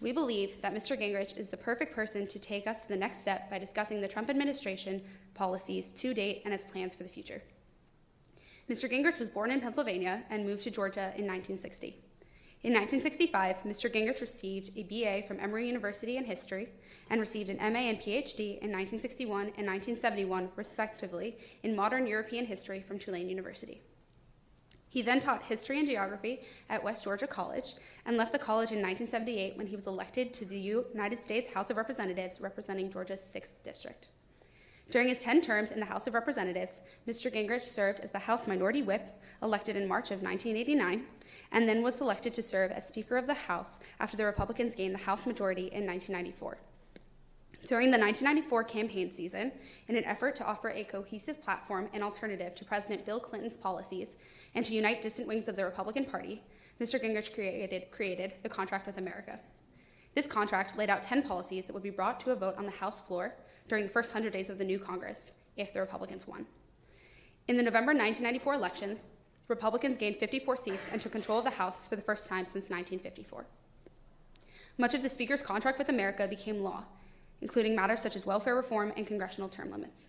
We believe that Mr. Gingrich is the perfect person to take us to the next step by discussing the Trump administration policies to date and its plans for the future. Mr. Gingrich was born in Pennsylvania and moved to Georgia in 1960. In 1965, Mr. Gingrich received a BA from Emory University in history and received an MA and PhD in 1961 and 1971, respectively, in modern European history from Tulane University. He then taught history and geography at West Georgia College and left the college in 1978 when he was elected to the United States House of Representatives representing Georgia's 6th District. During his 10 terms in the House of Representatives, Mr. Gingrich served as the House Minority Whip, elected in March of 1989, and then was selected to serve as Speaker of the House after the Republicans gained the House majority in 1994. During the 1994 campaign season, in an effort to offer a cohesive platform and alternative to President Bill Clinton's policies and to unite distant wings of the Republican Party, Mr. Gingrich created the Contract with America. This contract laid out 10 policies that would be brought to a vote on the House floor during the first 100 days of the new Congress if the Republicans won. In the November 1994 elections, Republicans gained 54 seats and took control of the House for the first time since 1954. Much of the Speaker's Contract with America became law, including matters such as welfare reform and congressional term limits.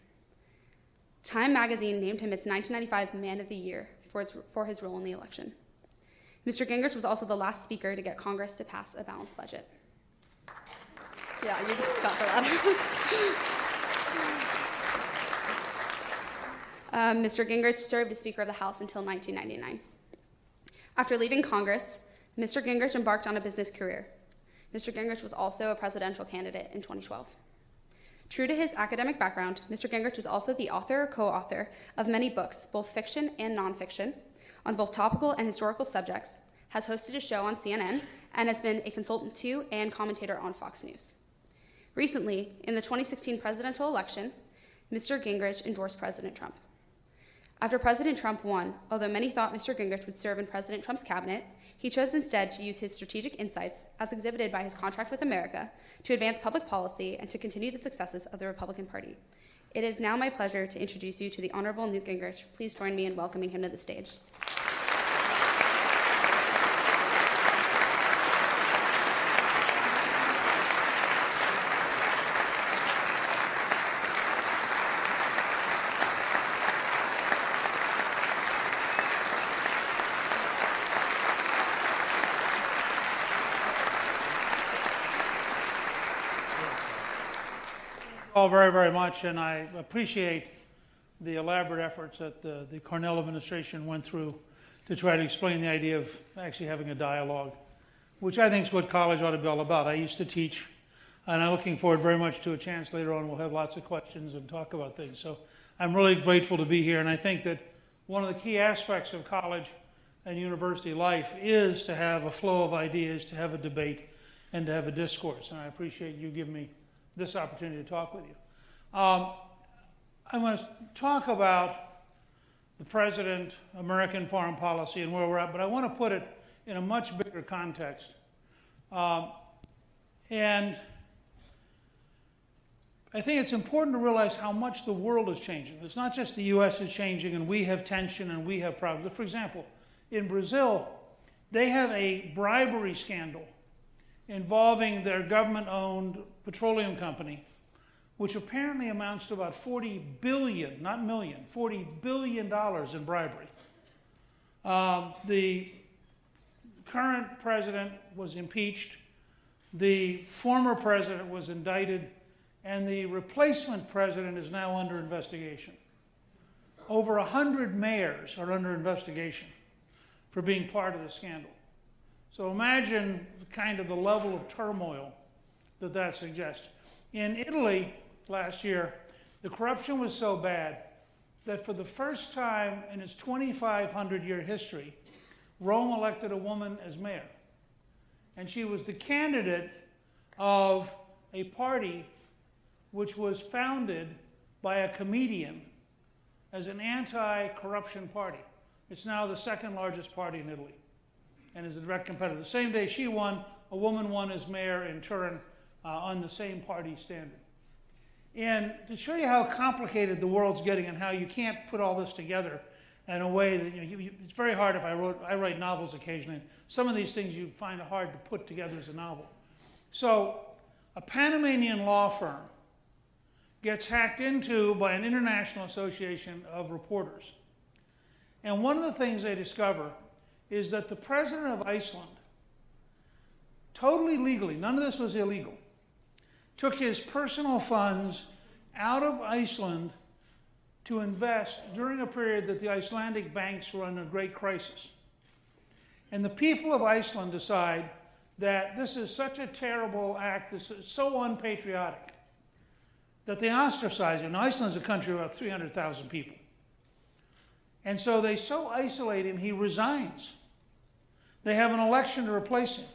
Time magazine named him its 1995 Man of the Year for his role in the election. Mr. Gingrich was also the last speaker to get Congress to pass a balanced budget. Yeah, you got the ladder. Mr. Gingrich served as Speaker of the House until 1999. After leaving Congress, Mr. Gingrich embarked on a business career. Mr. Gingrich was also a presidential candidate in 2012. True to his academic background, Mr. Gingrich is also the author or co-author of many books, both fiction and nonfiction, on both topical and historical subjects, has hosted a show on CNN, and has been a consultant to and commentator on Fox News. Recently, in the 2016 presidential election, Mr. Gingrich endorsed President Trump. After President Trump won, although many thought Mr. Gingrich would serve in President Trump's cabinet, he chose instead to use his strategic insights, as exhibited by his Contract with America, to advance public policy and to continue the successes of the Republican Party. It is now my pleasure to introduce you to the Honorable Newt Gingrich. Please join me in welcoming him to the stage. All very, very much, and I appreciate the elaborate efforts that the Cornell administration went through to try to explain the idea of actually having a dialogue, which I think is what college ought to be all about. I used to teach, and I'm looking forward very much to a chance later on. We'll have lots of questions and talk about things. So I'm really grateful to be here, and I think that one of the key aspects of college and university life is to have a flow of ideas, to have a debate, and to have a discourse, and I appreciate you giving me this opportunity to talk with you. I'm going to talk about the president, American foreign policy, and where we're at, but I want to put it in a much bigger context. And I think it's important to realize how much the world is changing. It's not just the U.S. is changing and we have tension and we have problems. For example, in Brazil, they have a bribery scandal involving their government-owned petroleum company, which apparently amounts to about 40 billion, not million, $40 billion in bribery. The current president was impeached, the former president was indicted, and the replacement president is now under investigation. Over 100 mayors are under investigation for being part of the scandal. So imagine kind of the level of turmoil that suggests. In Italy last year, the corruption was so bad that for the first time in its 2,500-year history, Rome elected a woman as mayor. And she was the candidate of a party which was founded by a comedian as an anti-corruption party. It's now the second largest party in Italy and is a direct competitor. The same day she won, a woman won as mayor in Turin on the same party standard. And to show you how complicated the world's getting and how you can't put all this together in a way that, it's very hard if I write novels occasionally. Some of these things you find it hard to put together as a novel. So a Panamanian law firm gets hacked into by an international association of reporters. And one of the things they discover is that the president of Iceland, totally legally, none of this was illegal, took his personal funds out of Iceland to invest during a period that the Icelandic banks were under great crisis. And the people of Iceland decide that this is such a terrible act, this is so unpatriotic, that they ostracize him. Now, Iceland's a country of about 300,000 people. And so they so isolate him, he resigns. They have an election to replace him.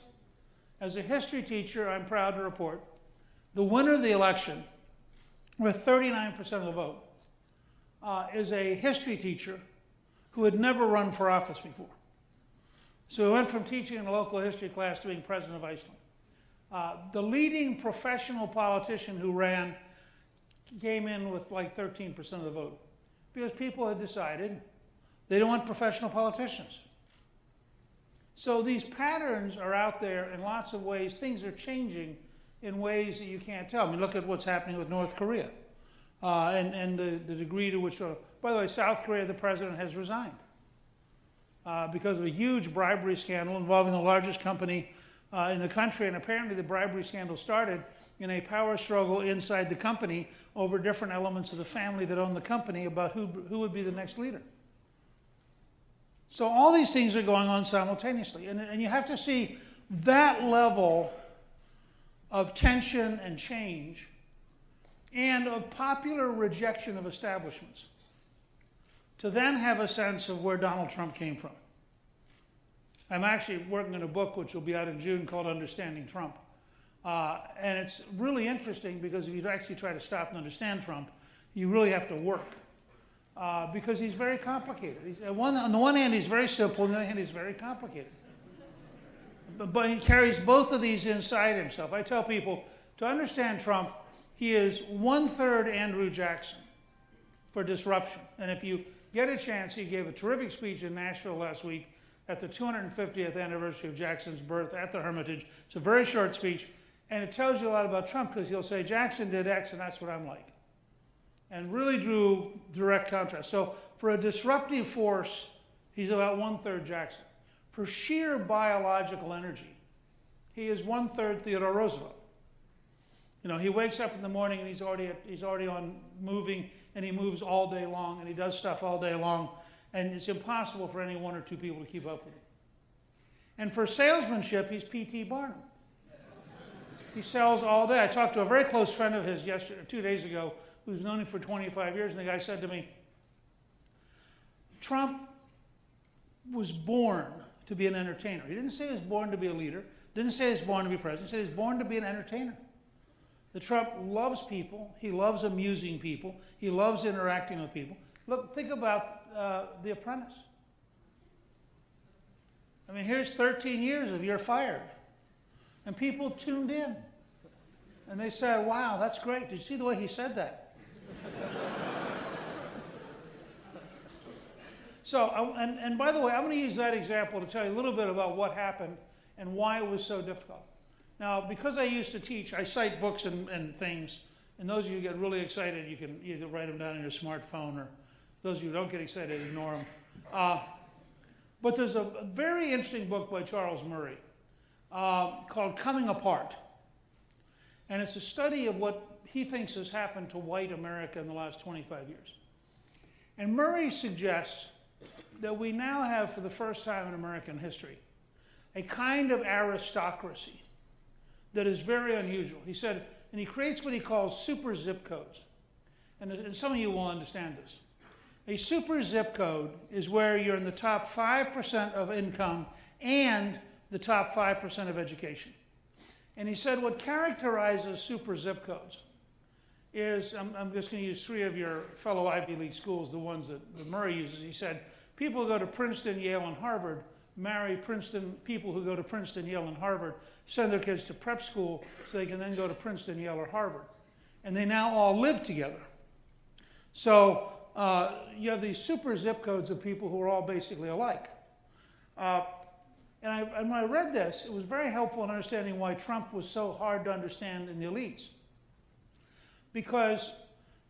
As a history teacher, I'm proud to report, the winner of the election, with 39% of the vote, is a history teacher who had never run for office before. So he went from teaching in a local history class to being president of Iceland. The leading professional politician who ran came in with like 13% of the vote because people had decided they don't want professional politicians. So these patterns are out there in lots of ways. Things are changing in ways that you can't tell. I mean, look at what's happening with North Korea and the degree to which, by the way, South Korea, the president has resigned because of a huge bribery scandal involving the largest company in the country. And apparently the bribery scandal started in a power struggle inside the company over different elements of the family that owned the company about who would be the next leader. So all these things are going on simultaneously. And you have to see that level of tension and change and of popular rejection of establishments to then have a sense of where Donald Trump came from. I'm actually working on a book which will be out in June called Understanding Trump. And it's really interesting because if you actually try to stop and understand Trump, you really have to work. Because he's very complicated. On the one hand, he's very simple, on the other hand, he's very complicated. But he carries both of these inside himself. I tell people, to understand Trump, he is 1/3 Andrew Jackson for disruption. And if you get a chance, he gave a terrific speech in Nashville last week at the 250th anniversary of Jackson's birth at the Hermitage. It's a very short speech, and it tells you a lot about Trump because he'll say, Jackson did X, and that's what I'm like. And really drew direct contrast. So for a disruptive force, he's about 1/3 Jackson. For sheer biological energy, he is 1/3 Theodore Roosevelt. You know, he wakes up in the morning and he's already on moving, and he moves all day long, and he does stuff all day long, and it's impossible for any one or two people to keep up with him. And for salesmanship, he's P.T. Barnum. He sells all day. I talked to a very close friend of his 2 days ago who's known him for 25 years, and the guy said to me, Trump was born to be an entertainer. He didn't say he was born to be a leader, didn't say he was born to be president, he said he was born to be an entertainer. The Trump loves people, he loves amusing people, he loves interacting with people. Look, think about The Apprentice. I mean, here's 13 years of You're Fired. And people tuned in. And they said, wow, that's great. Did you see the way he said that? So, and by the way, I'm going to use that example to tell you a little bit about what happened and why it was so difficult. Now, because I used to teach, I cite books and things, and those of you who get really excited, you can write them down on your smartphone, or those of you who don't get excited, ignore them. But there's a very interesting book by Charles Murray called Coming Apart. And it's a study of what he thinks has happened to white America in the last 25 years. And Murray suggests that we now have, for the first time in American history, a kind of aristocracy that is very unusual. He said, and he creates what he calls super zip codes. And some of you will understand this. A super zip code is where you're in the top 5% of income and the top 5% of education. And he said what characterizes super zip codes is, I'm just going to use 3 of your fellow Ivy League schools, the ones that Murray uses. He said, people who go to Princeton, Yale, and Harvard marry people who go to Princeton, Yale, and Harvard, send their kids to prep school so they can then go to Princeton, Yale, or Harvard. And they now all live together. So you have these super zip codes of people who are all basically alike. And when I read this, it was very helpful in understanding why Trump was so hard to understand in the elites. Because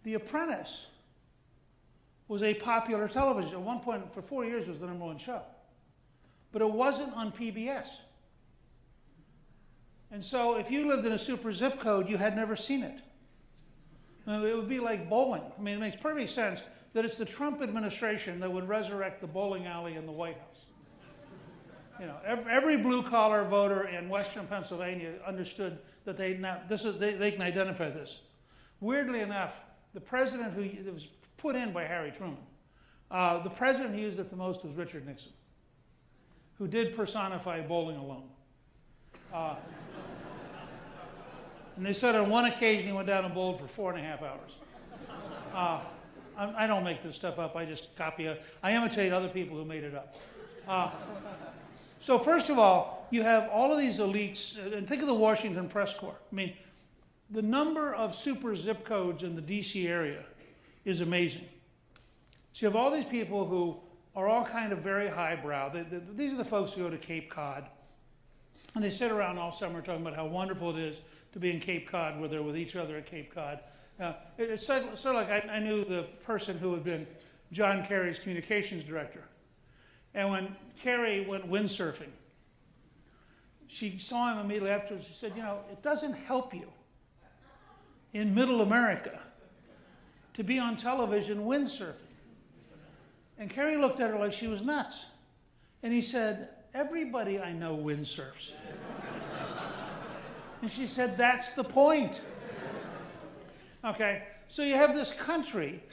The Apprentice was a popular television. At one point, for 4 years, it was the #1 show. But it wasn't on PBS. And so if you lived in a super zip code, you had never seen it. I mean, it would be like bowling. I mean, it makes perfect sense that it's the Trump administration that would resurrect the bowling alley in the White House. You know, every blue-collar voter in Western Pennsylvania understood that they can identify this. Weirdly enough, the president it was put in by Harry Truman, the president who used it the most was Richard Nixon, who did personify bowling alone. And they said on one occasion he went down and bowled for 4.5 hours. I don't make this stuff up. I just I imitate other people who made it up. So first of all, you have all of these elites, and think of the Washington Press Corps. I mean, the number of super zip codes in the DC area is amazing. So you have all these people who are all kind of very highbrow. These are the folks who go to Cape Cod, and they sit around all summer talking about how wonderful it is to be in Cape Cod, where they're with each other at Cape Cod. It's sort of like I knew the person who had been John Kerry's communications director. And when Kerry went windsurfing, she saw him immediately afterwards. She said, you know, it doesn't help you in middle America to be on television windsurfing. And Kerry looked at her like she was nuts. And he said, everybody I know windsurfs. And she said, that's the point. Okay, so you have this country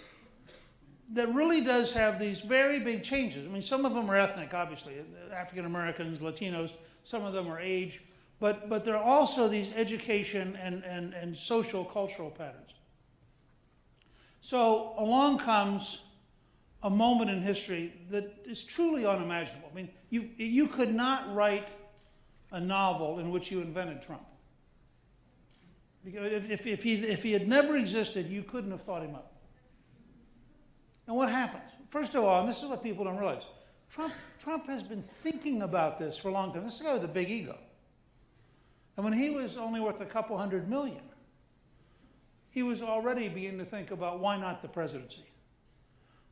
that really does have these very big changes. I mean, some of them are ethnic, obviously, African Americans, Latinos, some of them are age, but there are also these education and social, cultural patterns. So along comes a moment in history that is truly unimaginable. I mean, you could not write a novel in which you invented Trump. Because if he had never existed, you couldn't have thought him up. And what happens? First of all, and this is what people don't realize, Trump has been thinking about this for a long time. This is a guy with a big ego. And when he was only worth a couple $100 million, he was already beginning to think about why not the presidency.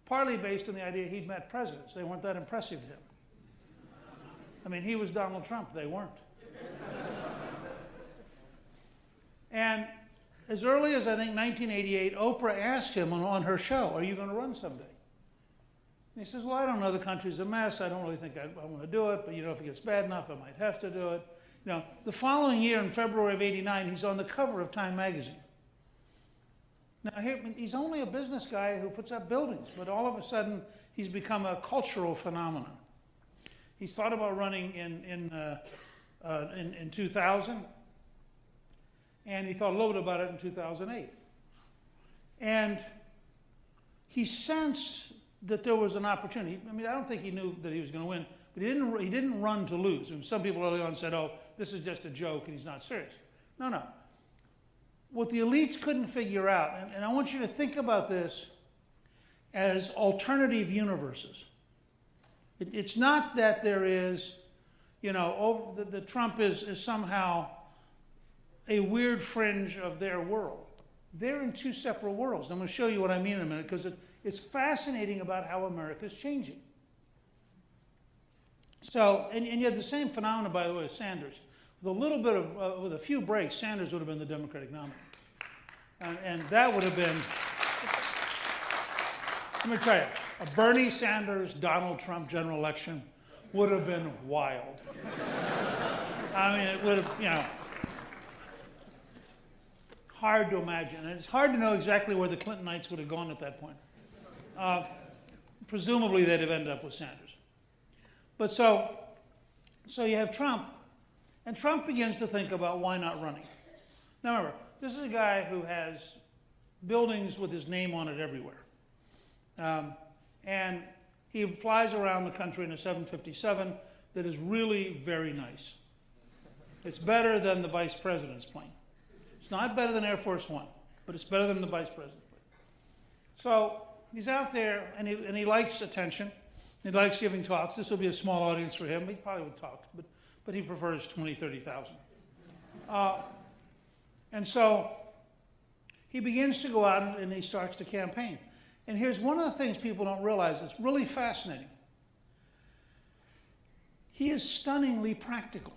Partly based on the idea he'd met presidents. They weren't that impressive to him. I mean, he was Donald Trump. They weren't. And as early as, I think, 1988, Oprah asked him on her show, are you going to run someday? And he says, well, I don't know. The country's a mess. I don't really think I want to do it. But, you know, if it gets bad enough, I might have to do it. You know, the following year, in February of '89, he's on the cover of Time magazine. Now, he's only a business guy who puts up buildings. But all of a sudden, he's become a cultural phenomenon. He's thought about running in 2000. And he thought a little bit about it in 2008. And he sensed that there was an opportunity. I mean, I don't think he knew that he was going to win, but he didn't run to lose. I mean, some people early on said, oh, this is just a joke and he's not serious. No. What the elites couldn't figure out, and I want you to think about this as alternative universes. It's not that there is, you know, that Trump is somehow a weird fringe of their world. They're in two separate worlds. And I'm going to show you what I mean in a minute, because it's fascinating about how America's changing. So, and you had the same phenomenon, by the way, with Sanders. With a little bit of, with a few breaks, Sanders would have been the Democratic nominee. And that would have been, let me tell you, a Bernie Sanders, Donald Trump general election would have been wild. I mean, it would have, you know, hard to imagine. And it's hard to know exactly where the Clintonites would have gone at that point. Presumably, they'd have ended up with Sanders. But so you have Trump, and Trump begins to think about why not running. Now remember, this is a guy who has buildings with his name on it everywhere. And he flies around the country in a 757 that is really very nice. It's better than the vice president's plane. It's not better than Air Force One, but it's better than the vice president's plane. So he's out there, and he likes attention. He likes giving talks. This will be a small audience for him. He probably would talk, but he prefers 20, 30,000. And so he begins to go out and he starts to campaign. And here's one of the things people don't realize that's really fascinating. He is stunningly practical.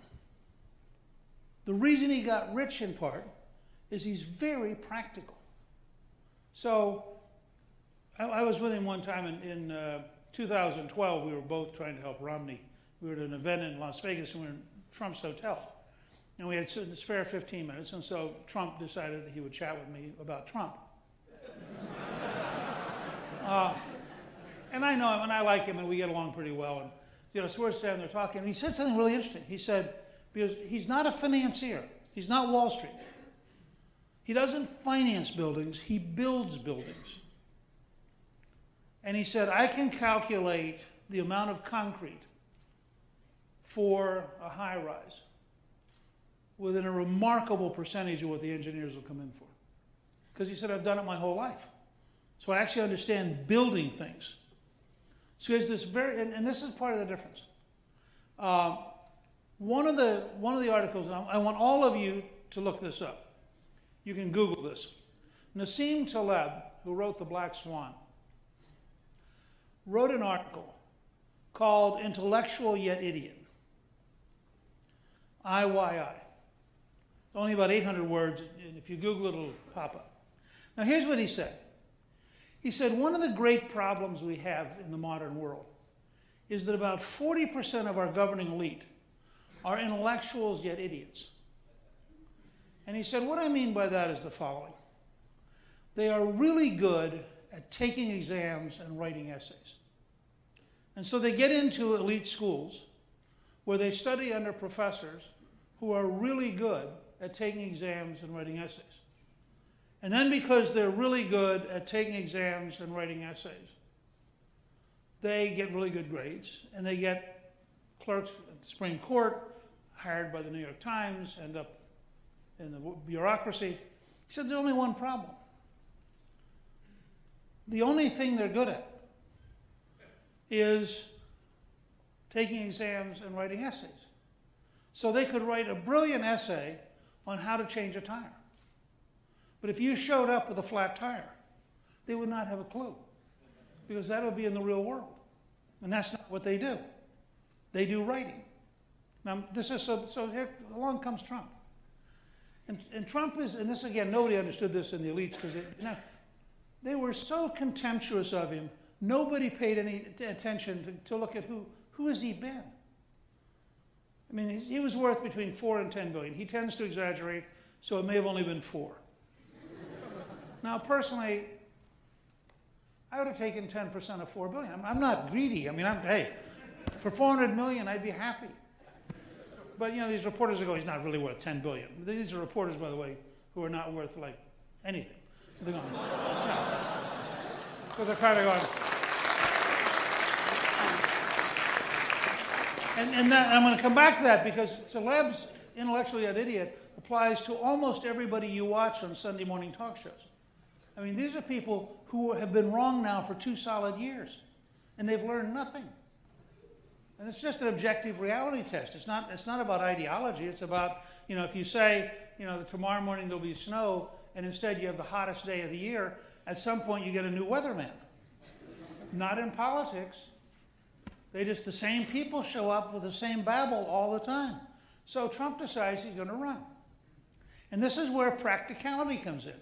The reason he got rich in part is he's very practical. So I was with him one time in 2012. We were both trying to help Romney. We were at an event in Las Vegas and we were in Trump's hotel. And we had a spare 15 minutes, and so Trump decided that he would chat with me about Trump. And I know him, and I like him, and we get along pretty well. And so we're standing there talking, and he said something really interesting. He said, because he's not a financier, he's not Wall Street. He doesn't finance buildings, he builds buildings. And he said, I can calculate the amount of concrete for a high rise within a remarkable percentage of what the engineers will come in for. Because he said, I've done it my whole life. So I actually understand building things. So there's this and this is part of the difference. One of the articles, and I want all of you to look this up. You can Google this. Nassim Taleb, who wrote The Black Swan, wrote an article called Intellectual Yet Idiot. IYI. Only about 800 words, and if you Google it, it'll pop up. Now here's what he said. He said, one of the great problems we have in the modern world is that about 40% of our governing elite are intellectuals yet idiots. And he said, what I mean by that is the following. They are really good at taking exams and writing essays. And so they get into elite schools where they study under professors who are really good at taking exams and writing essays. And then because they're really good at taking exams and writing essays, they get really good grades, and they get clerks at the Supreme Court, hired by the New York Times, end up in the bureaucracy. He said there's only one problem. The only thing they're good at is taking exams and writing essays. So they could write a brilliant essay on how to change a tire. But if you showed up with a flat tire, they would not have a clue, because that would be in the real world. And that's not what they do. They do writing. Now, this is so here along comes Trump. And Trump is, and this again, nobody understood this in the elites, because they were so contemptuous of him, nobody paid any attention to look at who has he been. I mean, he was worth between 4 and 10 billion. He tends to exaggerate, so it may have only been 4. Now, personally, I would have taken 10% of 4 billion. I'm not greedy. I mean, hey, for 400 million, I'd be happy. But, these reporters are going, he's not really worth 10 billion. These are reporters, by the way, who are not worth, like, anything. So they're going, no. So they're kind of going. And I'm going to come back to that, because Taleb's intellectually yet idiot applies to almost everybody you watch on Sunday morning talk shows. I mean, these are people who have been wrong now for 2 solid years, and they've learned nothing. And it's just an objective reality test. It's not about ideology. It's about, if you say, that tomorrow morning there'll be snow, and instead you have the hottest day of the year, at some point you get a new weatherman. Not in politics. The same people show up with the same babble all the time. So Trump decides he's going to run. And this is where practicality comes in.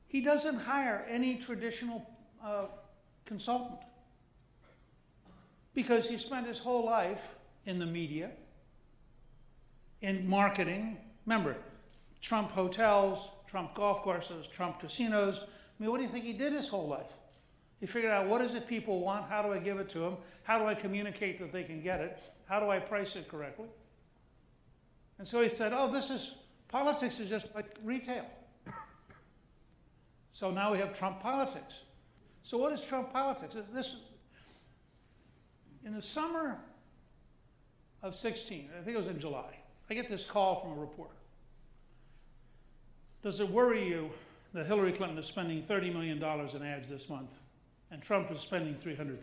He doesn't hire any traditional consultant, because he spent his whole life in the media, in marketing. Remember, Trump hotels, Trump golf courses, Trump casinos. I mean, what do you think he did his whole life? He figured out, what is it people want? How do I give it to them? How do I communicate that they can get it? How do I price it correctly? And so he said, politics is just like retail. So now we have Trump politics. So what is Trump politics? In the summer of 16, I think it was in July, I get this call from a reporter. Does it worry you that Hillary Clinton is spending $30 million in ads this month and Trump was spending $300,000.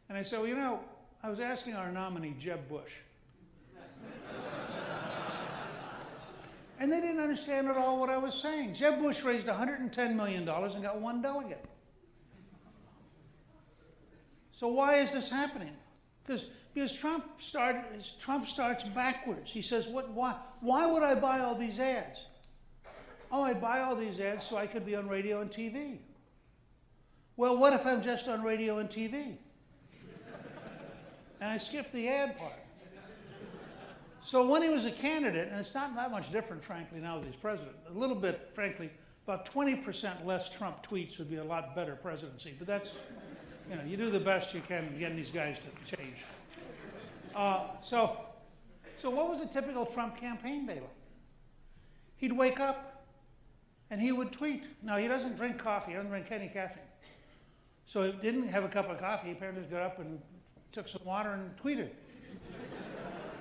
And I said, well, you know, I was asking our nominee, Jeb Bush. And they didn't understand at all what I was saying. Jeb Bush raised $110 million and got one delegate. So why is this happening? Because Trump starts backwards. He says, why would I buy all these ads? Oh, I buy all these ads so I could be on radio and TV. Well, what if I'm just on radio and TV? And I skipped the ad part. So when he was a candidate, and it's not that much different, frankly, now that he's president, a little bit, frankly, about 20% less Trump tweets would be a lot better presidency. But that's, you know, you do the best you can getting these guys to change. So what was a typical Trump campaign day like? He'd wake up and he would tweet. Now, he doesn't drink coffee. He doesn't drink any caffeine. So he didn't have a cup of coffee. He apparently just got up and took some water and tweeted.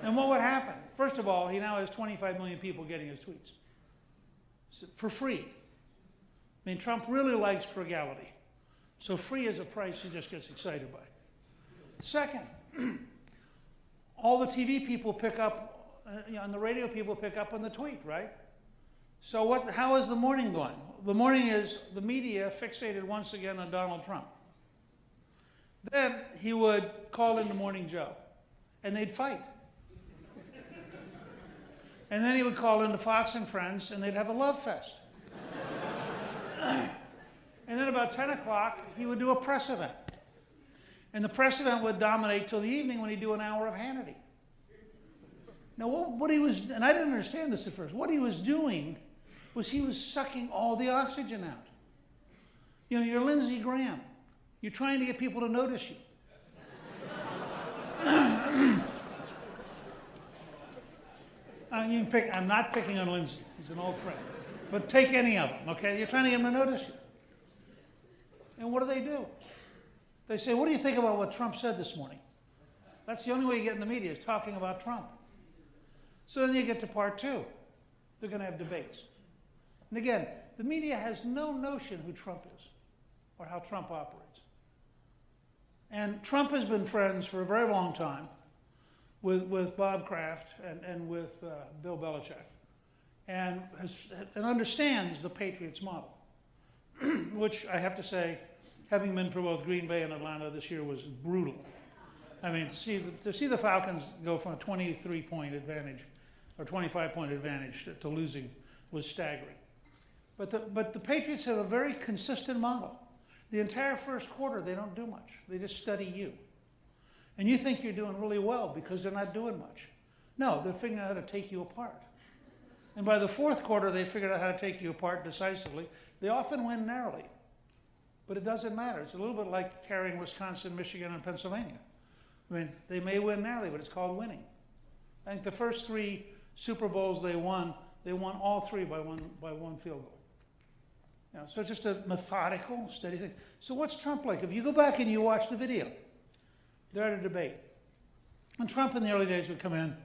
And what would happen? First of all, he now has 25 million people getting his tweets for free. I mean, Trump really likes frugality. So free is a price he just gets excited by. Second, all the TV people pick up, and the radio people pick up on the tweet, right? So how is the morning going? The morning is the media fixated once again on Donald Trump. Then he would call in the Morning Joe, and they'd fight. And then he would call into Fox and Friends, and they'd have a love fest. And then about 10 o'clock, he would do a press event. And the press event would dominate till the evening when he'd do an hour of Hannity. Now, what he was, and I didn't understand this at first, what he was doing was he was sucking all the oxygen out. You know, you're Lindsey Graham. You're trying to get people to notice you. I'm not picking on Lindsey. He's an old friend. But take any of them, okay? You're trying to get them to notice you. And what do? They say, what do you think about what Trump said this morning? That's the only way you get in the media, is talking about Trump. So then you get to part two. They're going to have debates. And again, the media has no notion who Trump is or how Trump operates. And Trump has been friends for a very long time with Bob Kraft and with Bill Belichick, and understands the Patriots model, which I have to say, having been for both Green Bay and Atlanta this year, was brutal. I mean, to see the Falcons go from a 23-point advantage or 25-point advantage to losing was staggering. But the Patriots have a very consistent model. The entire first quarter, they don't do much. They just study you. And you think you're doing really well because they're not doing much. No, they're figuring out how to take you apart. And by the fourth quarter, they figured out how to take you apart decisively. They often win narrowly. But it doesn't matter. It's a little bit like carrying Wisconsin, Michigan, and Pennsylvania. I mean, they may win narrowly, but it's called winning. I think the first 3 Super Bowls they won all 3 by one field goal. You know, so it's just a methodical, steady thing. So what's Trump like? If you go back and you watch the video, they're at a debate. And Trump in the early days would come in,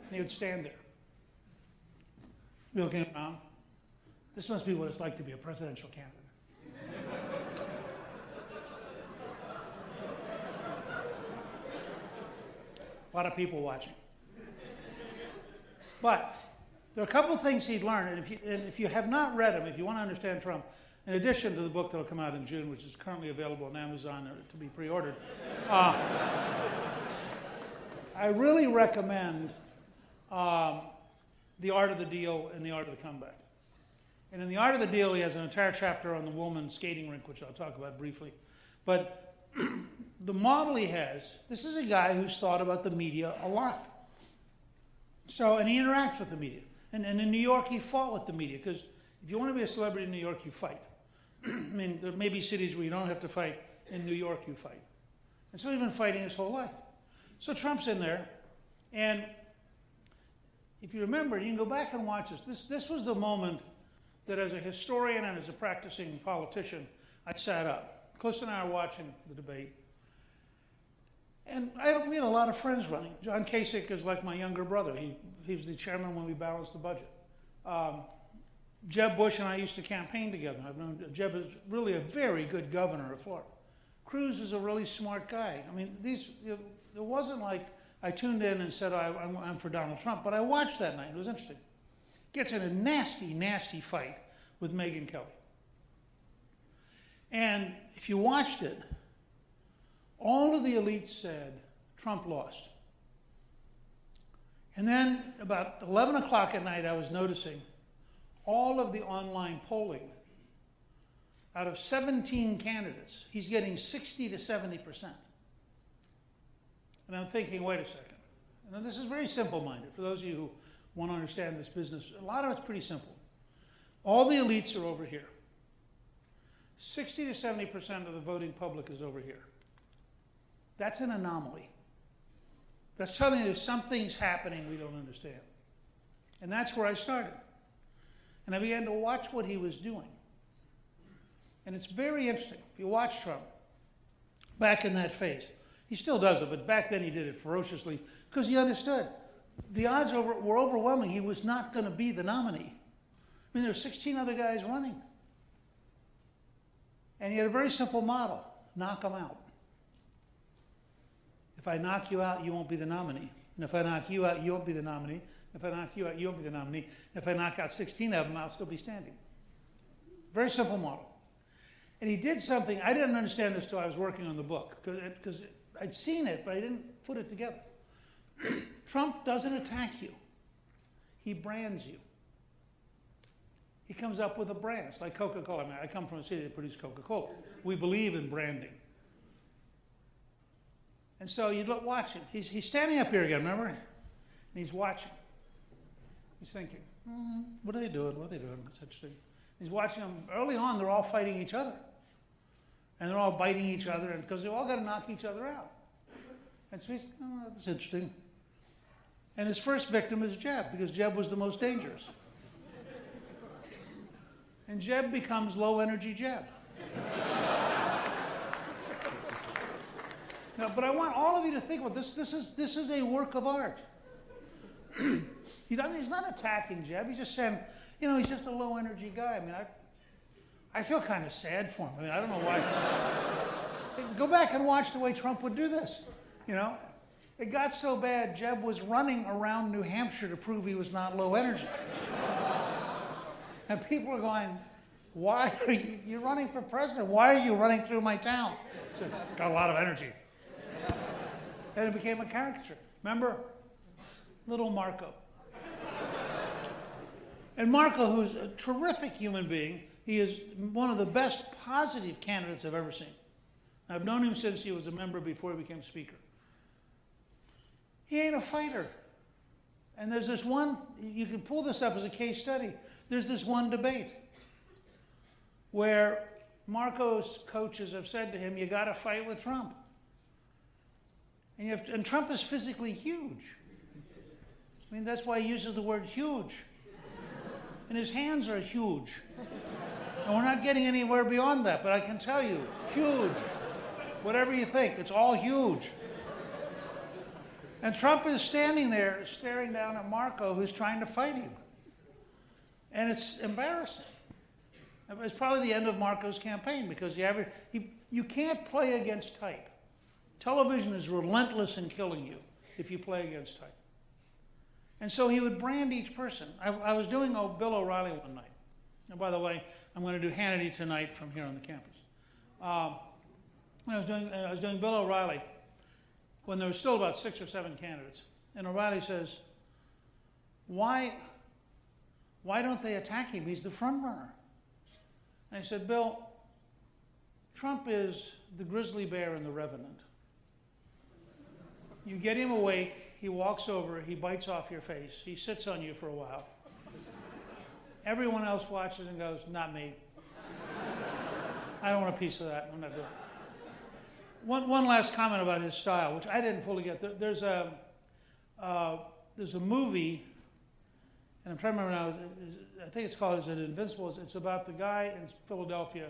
and he would stand there, looking around. This must be what it's like to be a presidential candidate. A lot of people watching. But there are a couple of things he'd learned, and if you have not read them, if you want to understand Trump, in addition to the book that will come out in June, which is currently available on Amazon to be pre-ordered, I really recommend The Art of the Deal and The Art of the Comeback. And in The Art of the Deal, he has an entire chapter on the women's skating rink, which I'll talk about briefly. But the model he has, this is a guy who's thought about the media a lot. And he interacts with the media. And in New York, he fought with the media, because if you want to be a celebrity in New York, you fight. I mean, there may be cities where you don't have to fight. In New York, you fight. And so he's been fighting his whole life. So Trump's in there, and if you remember, you can go back and watch this. This was the moment that, as a historian and as a practicing politician, I sat up. Cliff and I are watching the debate. And we had a lot of friends running. John Kasich is like my younger brother. He was the chairman when we balanced the budget. Jeb Bush and I used to campaign together. I've known Jeb is really a very good governor of Florida. Cruz is a really smart guy. I mean, it wasn't like I tuned in and said, I'm for Donald Trump, but I watched that night. It was interesting. Gets in a nasty, nasty fight with Megyn Kelly. And if you watched it, all of the elites said Trump lost. And then about 11 o'clock at night, I was noticing all of the online polling. Out of 17 candidates, he's getting 60 to 70%. And I'm thinking, wait a second. Now, this is very simple-minded. For those of you who want to understand this business, a lot of it's pretty simple. All the elites are over here. 60 to 70% of the voting public is over here. That's an anomaly. That's telling you something's happening we don't understand. And that's where I started. And I began to watch what he was doing. And it's very interesting. If you watch Trump, back in that phase, he still does it, but back then he did it ferociously because he understood. The odds were overwhelming. He was not going to be the nominee. I mean, there were 16 other guys running. And he had a very simple model: knock them out. If I knock you out, you won't be the nominee. And if I knock you out, you won't be the nominee. If I knock you out, you won't be the nominee. If I knock out 16 of them, I'll still be standing. Very simple model. And he did something, I didn't understand this till I was working on the book, because I'd seen it, but I didn't put it together. Trump doesn't attack you. He brands you. He comes up with a brand. It's like Coca-Cola. I mean, I come from a city that produced Coca-Cola. We believe in branding. And so you watch him. He's standing up here again, remember? And he's watching. He's thinking, what are they doing? What are they doing? That's interesting. He's watching them. Early on, they're all fighting each other. And they're all biting each other, and because they've all got to knock each other out. And so he's, that's interesting. And his first victim is Jeb, because Jeb was the most dangerous. And Jeb becomes low-energy Jeb. Now, but I want all of you to think about this. This is a work of art. He's not attacking Jeb. He's just saying, he's just a low-energy guy. I mean, I feel kind of sad for him. I mean, I don't know why. Go back and watch the way Trump would do this. It got so bad, Jeb was running around New Hampshire to prove he was not low energy. And people are going, why are you're running for president? Why are you running through my town? So, got a lot of energy. And it became a caricature. Remember? Little Marco. And Marco, who's a terrific human being, he is one of the best positive candidates I've ever seen. I've known him since he was a member before he became speaker. He ain't a fighter. And there's this one, you can pull this up as a case study. There's this one debate where Marco's coaches have said to him, you got to fight with Trump. And Trump is physically huge. I mean, that's why he uses the word huge. And his hands are huge. And we're not getting anywhere beyond that, but I can tell you, huge. Whatever you think, it's all huge. And Trump is standing there staring down at Marco, who's trying to fight him. And it's embarrassing. It's probably the end of Marco's campaign, because you can't play against type. Television is relentless in killing you if you play against type. And so he would brand each person. I was doing Bill O'Reilly one night. And by the way, I'm going to do Hannity tonight from here on the campus. I was doing Bill O'Reilly when there were still about 6 or 7 candidates. And O'Reilly says, why don't they attack him? He's the front runner. And I said, Bill, Trump is the grizzly bear in The Revenant. You get him awake, he walks over, he bites off your face, he sits on you for a while. Everyone else watches and goes, not me. I don't want a piece of that. I'm not doing it. One last comment about his style, which I didn't fully get. There's a movie, and I'm trying to remember now, I think it's called Is It Invincible? It's about the guy in Philadelphia,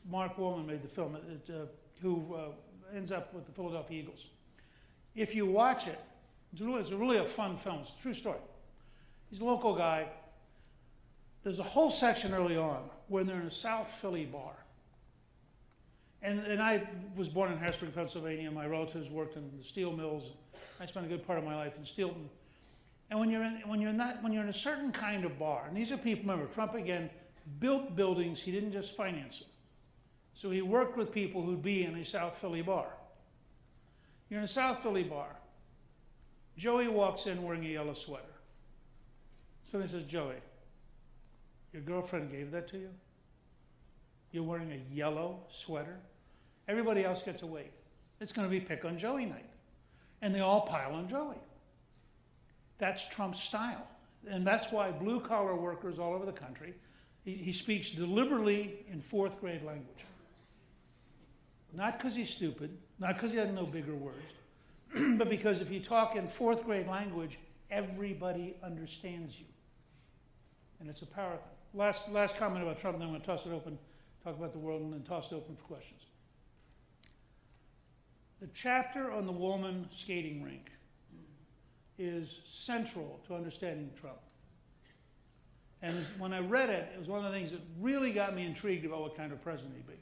Mark Woolman made the film, who ends up with the Philadelphia Eagles. If you watch it, it's really a fun film. It's a true story. He's a local guy. there's a whole section early on when they're in a South Philly bar. And I was born in Harrisburg, Pennsylvania. My relatives worked in the steel mills. I spent a good part of my life in Steelton. And when you're in a certain kind of bar, and these are people, remember, Trump again built buildings, he didn't just finance them. So he worked with people who'd be in a South Philly bar. You're in a South Philly bar. Joey walks in wearing a yellow sweater. Somebody says, Joey, your girlfriend gave that to you? You're wearing a yellow sweater? Everybody else gets away. It's going to be pick on Joey night. And they all pile on Joey. That's Trump's style. And that's why blue-collar workers all over the country, he speaks deliberately in fourth grade language. Not because he's stupid, not because he doesn't know bigger words, but because if you talk in fourth grade language, everybody understands you. And it's a power thing. Last comment about Trump, and then I'm going to toss it open, talk about the world, and then toss it open for questions. The chapter on the woman skating rink is central to understanding Trump. And when I read it, it was one of the things that really got me intrigued about what kind of president he'd be.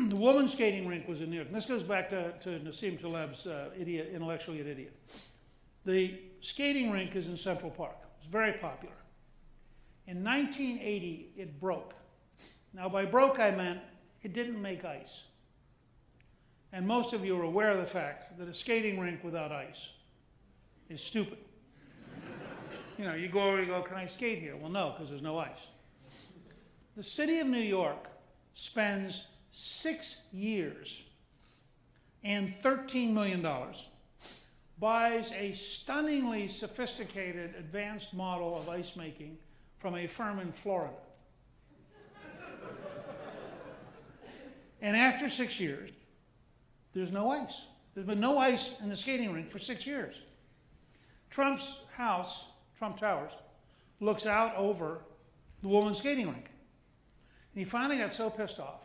The woman's skating rink was in New York. And this goes back to Nassim Taleb's Intellectual Yet Idiot. The skating rink is in Central Park. It's very popular. In 1980, it broke. Now, by broke, I meant it didn't make ice. And most of you are aware of the fact that a skating rink without ice is stupid. You know, you go over and you go, can I skate here? Well, no, because there's no ice. The city of New York spends 6 years and $13 million, buys a stunningly sophisticated, advanced model of ice making from a firm in Florida. And after 6 years, there's no ice. There's been no ice in the skating rink for 6 years. Trump's house, Trump Towers, looks out over the women's skating rink. And he finally got so pissed off.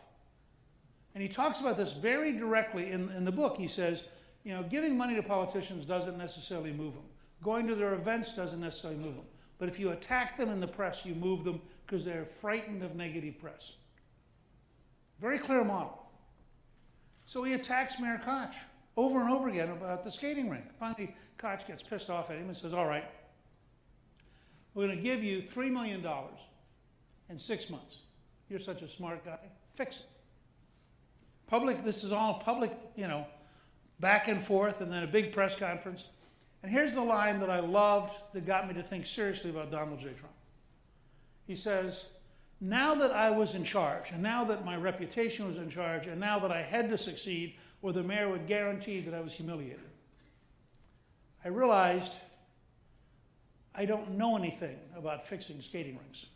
And he talks about this very directly in the book. He says, you know, giving money to politicians doesn't necessarily move them. Going to their events doesn't necessarily move them. But if you attack them in the press, you move them because they're frightened of negative press. Very clear model. So he attacks Mayor Koch over and over again about the skating rink. Finally, Koch gets pissed off at him and says, all right, we're going to give you $3 million in 6 months. You're such a smart guy. Fix it. Public, this is all public, you know, back and forth, and then a big press conference. And here's the line that I loved that got me to think seriously about Donald J. Trump. He says, now that I was in charge, and now that my reputation was in charge, and now that I had to succeed, or the mayor would guarantee that I was humiliated, I realized I don't know anything about fixing skating rinks.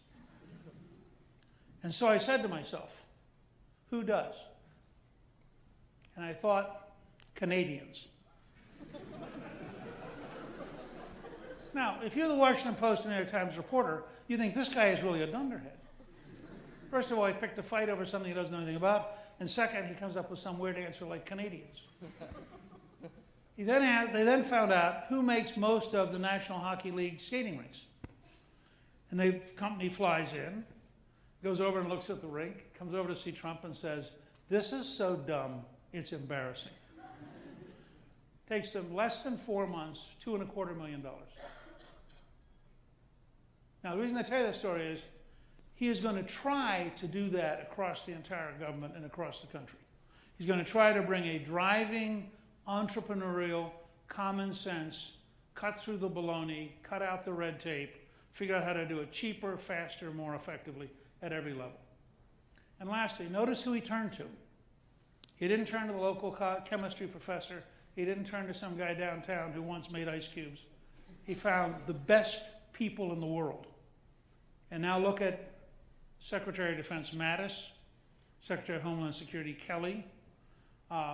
And so I said to myself, who does? And I thought, Canadians. Now, if you're the Washington Post and New York Times reporter, you think this guy is really a dunderhead. First of all, he picked a fight over something he doesn't know anything about. And second, he comes up with some weird answer like Canadians. They then found out who makes most of the National Hockey League skating rinks. And the company flies in, goes over and looks at the rink, comes over to see Trump and says, this is so dumb, it's embarrassing. Takes them less than 4 months, $2.25 million. Now, the reason I tell you that story is he is going to try to do that across the entire government and across the country. He's going to try to bring a driving, entrepreneurial, common sense, cut through the baloney, cut out the red tape, figure out how to do it cheaper, faster, more effectively at every level. And lastly, notice who he turned to. He didn't turn to the local chemistry professor. He didn't turn to some guy downtown who once made ice cubes. He found the best people in the world. And now look at Secretary of Defense Mattis, Secretary of Homeland Security Kelly,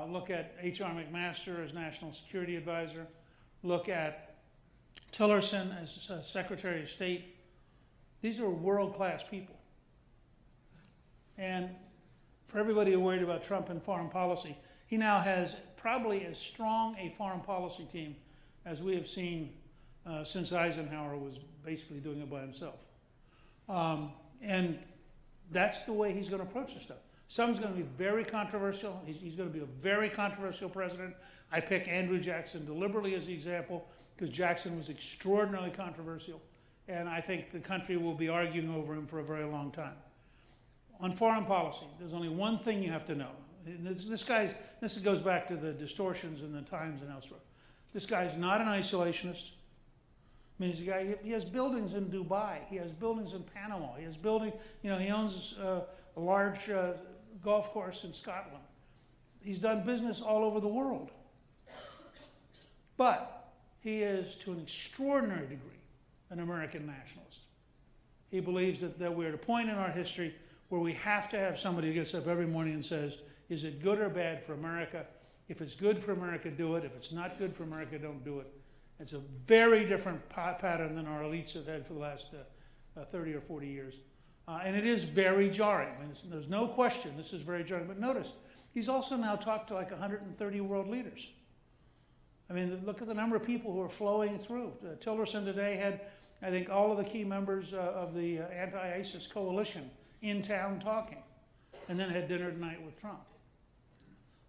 look at H.R. McMaster as National Security Advisor, look at Tillerson as Secretary of State. These are world-class people. And for everybody who worried about Trump and foreign policy, he now has probably as strong a foreign policy team as we have seen since Eisenhower was basically doing it by himself. And that's the way he's going to approach this stuff. Some's going to be very controversial. He's going to be a very controversial president. I pick Andrew Jackson deliberately as the example because Jackson was extraordinarily controversial. And I think the country will be arguing over him for a very long time. On foreign policy, there's only one thing you have to know. This goes back to the distortions in the Times and elsewhere. This guy's not an isolationist. I mean, he's a guy, he has buildings in Dubai. He has buildings in Panama. He has he owns a large golf course in Scotland. He's done business all over the world. But he is, to an extraordinary degree, an American nationalist. He believes that we're at a point in our history where we have to have somebody who gets up every morning and says, is it good or bad for America? If it's good for America, do it. If it's not good for America, don't do it. It's a very different pattern than our elites have had for the last 30 or 40 years. And it is very jarring. I mean, there's no question this is very jarring. But notice, he's also now talked to like 130 world leaders. I mean, look at the number of people who are flowing through. Tillerson today had, I think, all of the key members of the anti-ISIS coalition in town talking, and then had dinner tonight with Trump.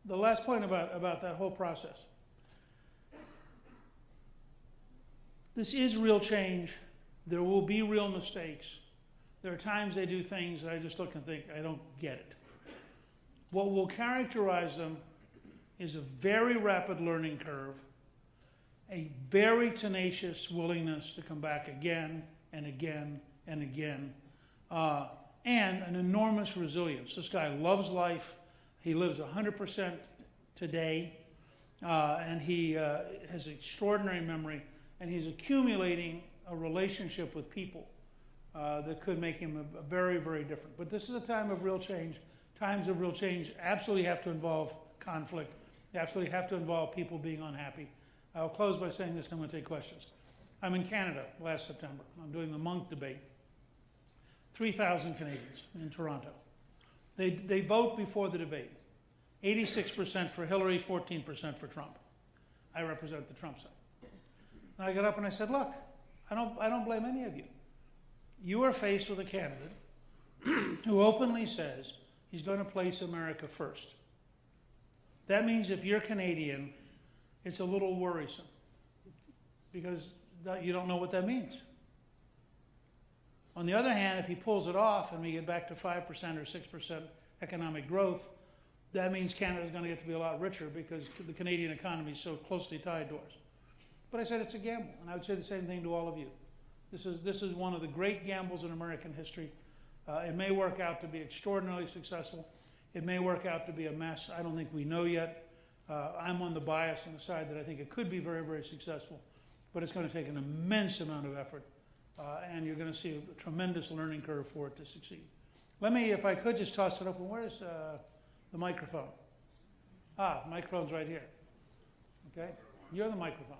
The last point about that whole process. This is real change. There will be real mistakes. There are times they do things that I just look and think, I don't get it. What will characterize them is a very rapid learning curve, a very tenacious willingness to come back again and again and again, and an enormous resilience. This guy loves life. He lives 100% today, and he has extraordinary memory, and he's accumulating a relationship with people that could make him a very, very different. But this is a time of real change. Times of real change absolutely have to involve conflict. They absolutely have to involve people being unhappy. I'll close by saying this, and I'm going to take questions. I'm in Canada last September. I'm doing the Monk debate. 3,000 Canadians in Toronto. They vote before the debate. 86% for Hillary, 14% for Trump. I represent the Trump side. And I got up and I said, look, I don't blame any of you. You are faced with a candidate who openly says he's going to place America first. That means if you're Canadian, it's a little worrisome because you don't know what that means. On the other hand, if he pulls it off and we get back to 5% or 6% economic growth, that means Canada's going to get to be a lot richer because the Canadian economy is so closely tied to ours. But I said it's a gamble, and I would say the same thing to all of you. This is one of the great gambles in American history. It may work out to be extraordinarily successful. It may work out to be a mess. I don't think we know yet. I'm on the bias on the side that I think it could be very, very successful, but it's going to take an immense amount of effort, and you're going to see a tremendous learning curve for it to succeed. Let me, if I could, just toss it open. Where's the microphone? The microphone's right here. Okay? You're the microphone.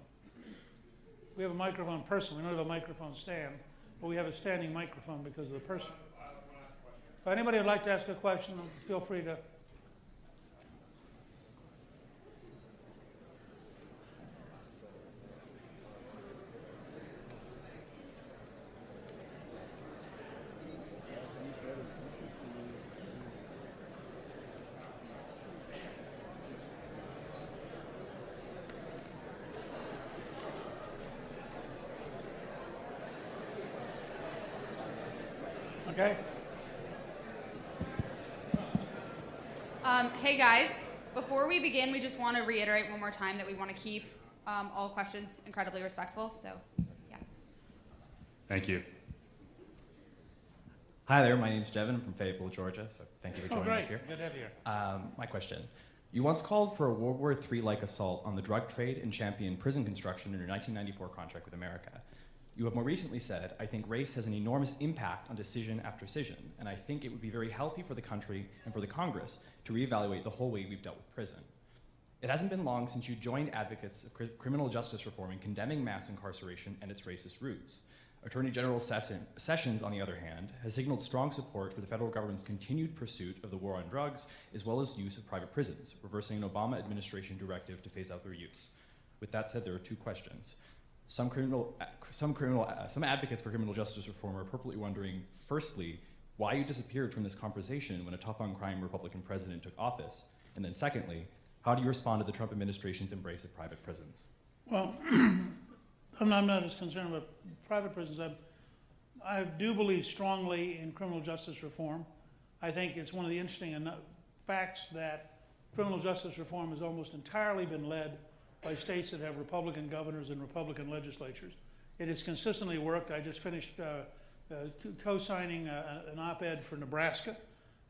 We have a microphone person. We don't have a microphone stand, but we have a standing microphone because of the person. If anybody would like to ask a question, feel free to. Okay. Hey guys, before we begin, we just want to reiterate one more time that we want to keep all questions incredibly respectful, so yeah. Thank you. Hi there, my name's Devin. I'm from Fayetteville, Georgia, so thank you for joining us here. Good to have you here. My question. You once called for a World War III-like assault on the drug trade and championed prison construction in your 1994 contract with America. You have more recently said, I think race has an enormous impact on decision after decision, and I think it would be very healthy for the country and for the Congress to reevaluate the whole way we've dealt with prison. It hasn't been long since you joined advocates of criminal justice reform in condemning mass incarceration and its racist roots. Attorney General Sessions, on the other hand, has signaled strong support for the federal government's continued pursuit of the war on drugs, as well as use of private prisons, reversing an Obama administration directive to phase out their use. With that said, there are two questions. Some advocates for criminal justice reform are appropriately wondering, firstly, why you disappeared from this conversation when a tough-on-crime Republican president took office, and then secondly, how do you respond to the Trump administration's embrace of private prisons? Well, I'm not as concerned about private prisons. I do believe strongly in criminal justice reform. I think it's one of the interesting facts that criminal justice reform has almost entirely been led by states that have Republican governors and Republican legislatures. It has consistently worked. I just finished co-signing an op-ed for Nebraska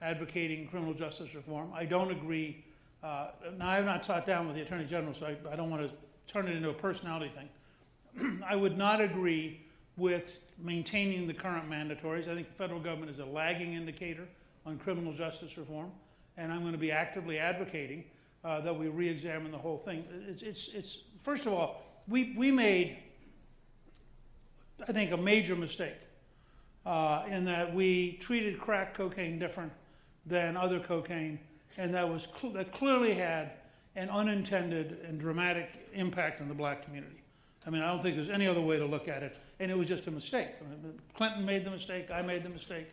advocating criminal justice reform. I don't agree. Now, I have not sat down with the Attorney General, so I don't want to turn it into a personality thing. I would not agree with maintaining the current mandatories. I think the federal government is a lagging indicator on criminal justice reform, and I'm going to be actively advocating that we re-examine the whole thing. It's first of all, we made, I think, a major mistake in that we treated crack cocaine different than other cocaine, and that clearly had an unintended and dramatic impact on the black community. I mean, I don't think there's any other way to look at it, and it was just a mistake. I mean, Clinton made the mistake, I made the mistake,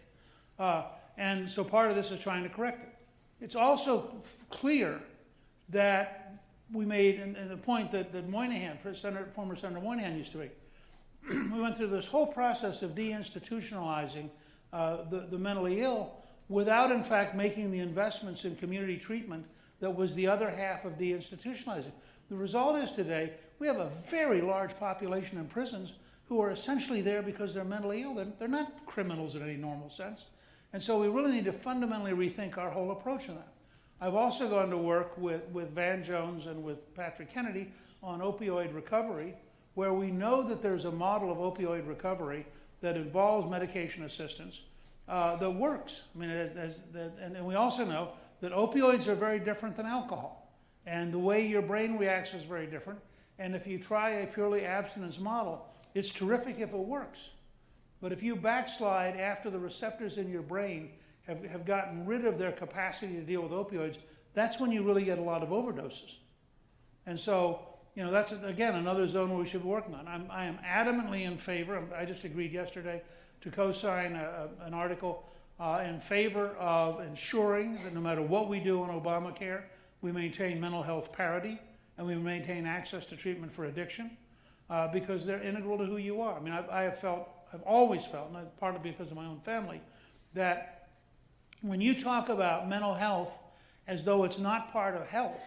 and so part of this is trying to correct it. It's also clear that we made, and the point that Moynihan, former Senator Moynihan used to make, we went through this whole process of deinstitutionalizing the mentally ill without, in fact, making the investments in community treatment that was the other half of deinstitutionalizing. The result is today, we have a very large population in prisons who are essentially there because they're mentally ill. They're not criminals in any normal sense. And so we really need to fundamentally rethink our whole approach on that. I've also gone to work with Van Jones and with Patrick Kennedy on opioid recovery, where we know that there's a model of opioid recovery that involves medication assistance that works. I mean, and we also know that opioids are very different than alcohol. And the way your brain reacts is very different. And if you try a purely abstinence model, it's terrific if it works. But if you backslide after the receptors in your brain have gotten rid of their capacity to deal with opioids, that's when you really get a lot of overdoses. And so, you know, that's, again, another zone where we should be working on. I am adamantly in favor. I just agreed yesterday to co-sign an article in favor of ensuring that no matter what we do on Obamacare, we maintain mental health parity and we maintain access to treatment for addiction because they're integral to who you are. I mean, I've always felt, and partly because of my own family, that when you talk about mental health as though it's not part of health,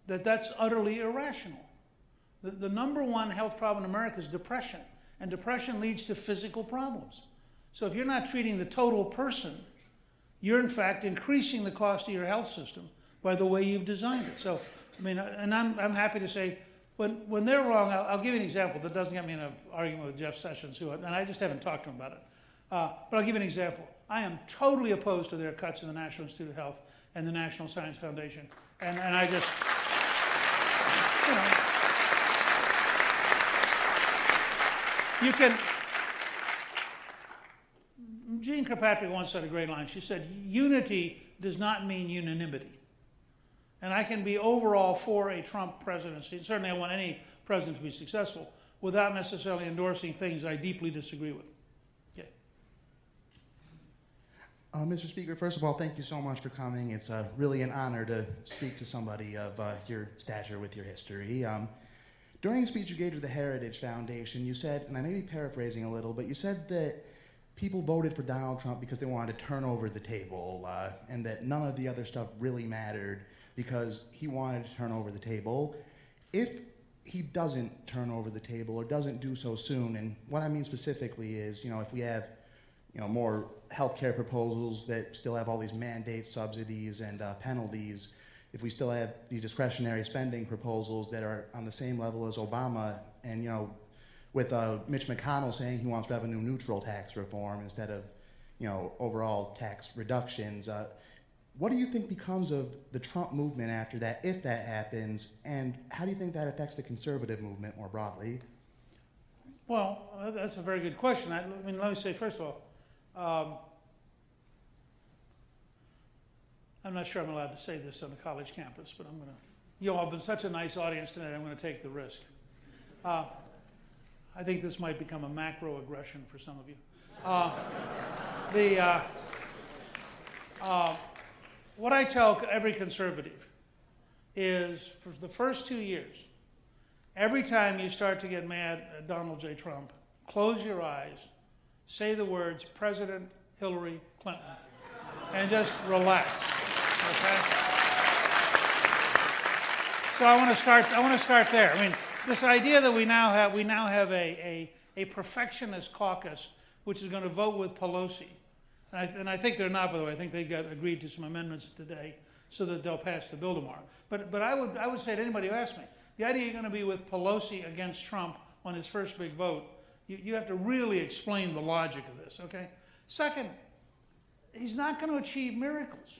that's utterly irrational. The number one health problem in America is depression, and depression leads to physical problems. So if you're not treating the total person, you're in fact increasing the cost of your health system by the way you've designed it. So, I mean, and I'm happy to say, when they're wrong, I'll give you an example that doesn't get me in an argument with Jeff Sessions, and I just haven't talked to him about it. But I'll give you an example. I am totally opposed to their cuts in the National Institute of Health and the National Science Foundation. And I just, you can, Jean Kirkpatrick once said a great line. She said, unity does not mean unanimity. And I can be overall for a Trump presidency, and certainly I want any president to be successful, without necessarily endorsing things I deeply disagree with. Okay. Mr. Speaker, first of all, thank you so much for coming. It's really an honor to speak to somebody of your stature with your history. During a speech you gave to the Heritage Foundation, you said, and I may be paraphrasing a little, but you said that people voted for Donald Trump because they wanted to turn over the table, and that none of the other stuff really mattered because he wanted to turn over the table. If he doesn't turn over the table or doesn't do so soon, and what I mean specifically is, if we have, more healthcare proposals that still have all these mandates, subsidies, and penalties, if we still have these discretionary spending proposals that are on the same level as Obama, and with Mitch McConnell saying he wants revenue-neutral tax reform instead of, overall tax reductions. What do you think becomes of the Trump movement after that, if that happens, and how do you think that affects the conservative movement more broadly? Well, that's a very good question. I mean, let me say, first of all, I'm not sure I'm allowed to say this on a college campus, but I'm going to. You all have been such a nice audience tonight, I'm going to take the risk. I think this might become a macro aggression for some of you. What I tell every conservative is for the first 2 years, every time you start to get mad at Donald J. Trump, close your eyes, say the words President Hillary Clinton, and just relax. Okay? So I want to start there. I mean, this idea that we now have a perfectionist caucus which is going to vote with Pelosi, and I think they're not, by the way. I think they got agreed to some amendments today so that they'll pass the bill tomorrow. But I would say to anybody who asks me, the idea you're going to be with Pelosi against Trump on his first big vote, you have to really explain the logic of this, okay? Second, he's not going to achieve miracles.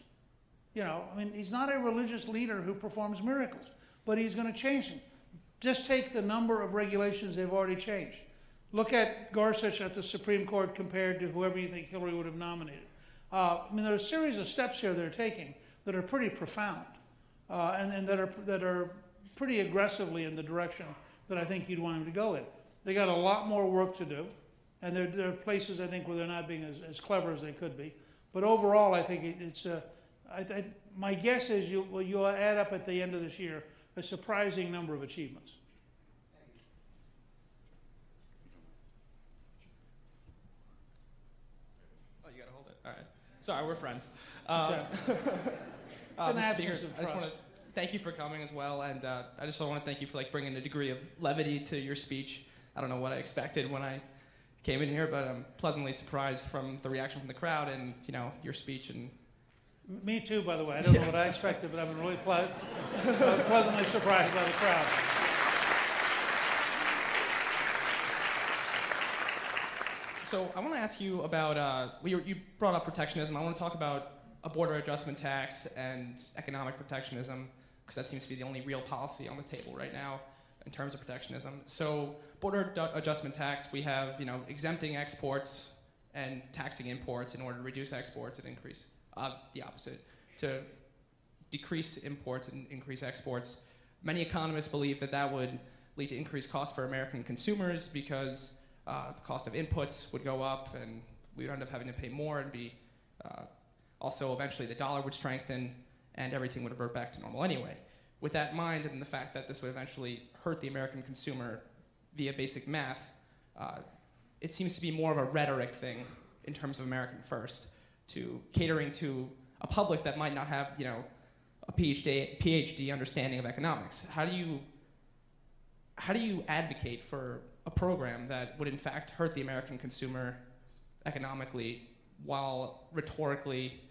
You know, I mean, he's not a religious leader who performs miracles, but he's going to change them. Just take the number of regulations they've already changed. Look at Gorsuch at the Supreme Court compared to whoever you think Hillary would have nominated. I mean, there are a series of steps here they're taking that are pretty profound and that are pretty aggressively in the direction that I think you'd want them to go in. They got a lot more work to do, and there are places, I think, where they're not being as clever as they could be. But overall, I think my guess is you'll add up at the end of this year a surprising number of achievements. Oh, you gotta hold it. All right. Sorry, we're friends. It's an absence of I just want trust. to thank you for coming as well, and I just want to thank you for bringing a degree of levity to your speech. I don't know what I expected when I came in here, but I'm pleasantly surprised from the reaction from the crowd and your speech. And Me too, by the way. I don't know what I expected, but I've been really pleasantly surprised by the crowd. So I want to ask you about, you brought up protectionism. I want to talk about a border adjustment tax and economic protectionism, because that seems to be the only real policy on the table right now in terms of protectionism. So border adjustment tax, we have exempting exports and taxing imports in order to reduce exports and increase, the opposite, to decrease imports and increase exports. Many economists believe that that would lead to increased costs for American consumers because the cost of inputs would go up and we would end up having to pay more and be also eventually the dollar would strengthen and everything would revert back to normal anyway. With that in mind and the fact that this would eventually hurt the American consumer via basic math, it seems to be more of a rhetoric thing in terms of American First, to catering to a public that might not have a PhD understanding of economics. How do you advocate for a program that would in fact hurt the American consumer economically while rhetorically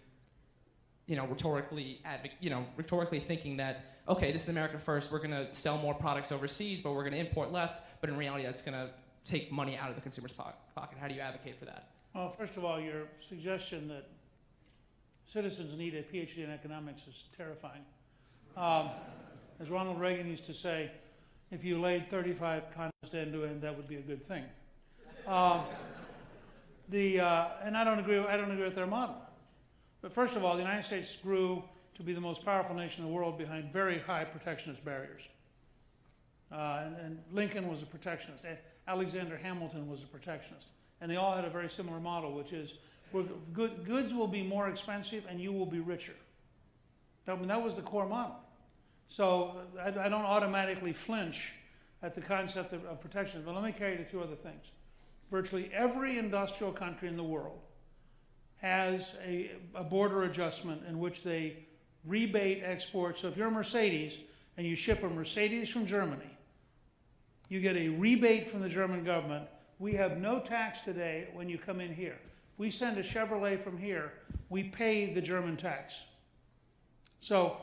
thinking that, okay, this is America First, we're going to sell more products overseas, but we're going to import less, but in reality that's going to take money out of the consumer's pocket. How do you advocate for that? Well, first of all, your suggestion that citizens need a PhD in economics is terrifying. As Ronald Reagan used to say, if you laid 35 condoms end to end, that would be a good thing. And I don't agree with their model. But first of all, the United States grew to be the most powerful nation in the world behind very high protectionist barriers. And Lincoln was a protectionist. Alexander Hamilton was a protectionist. And they all had a very similar model, which is goods will be more expensive and you will be richer. I mean, that was the core model. So I don't automatically flinch at the concept of protection. But let me carry you to two other things. Virtually every industrial country in the world has a border adjustment in which they rebate exports. So if you're a Mercedes and you ship a Mercedes from Germany, you get a rebate from the German government. We have no tax today when you come in here. If we send a Chevrolet from here, we pay the German tax. So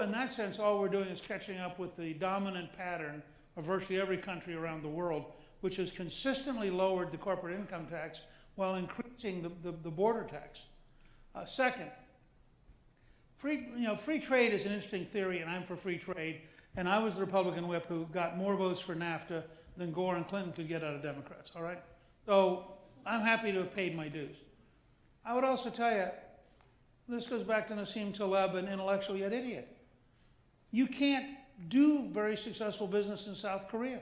in that sense, all we're doing is catching up with the dominant pattern of virtually every country around the world, which has consistently lowered the corporate income tax while increasing the border tax. Second, free trade is an interesting theory, and I'm for free trade. And I was the Republican whip who got more votes for NAFTA than Gore and Clinton could get out of Democrats, all right? So I'm happy to have paid my dues. I would also tell you, this goes back to Nassim Taleb, an intellectual yet idiot. You can't do very successful business in South Korea.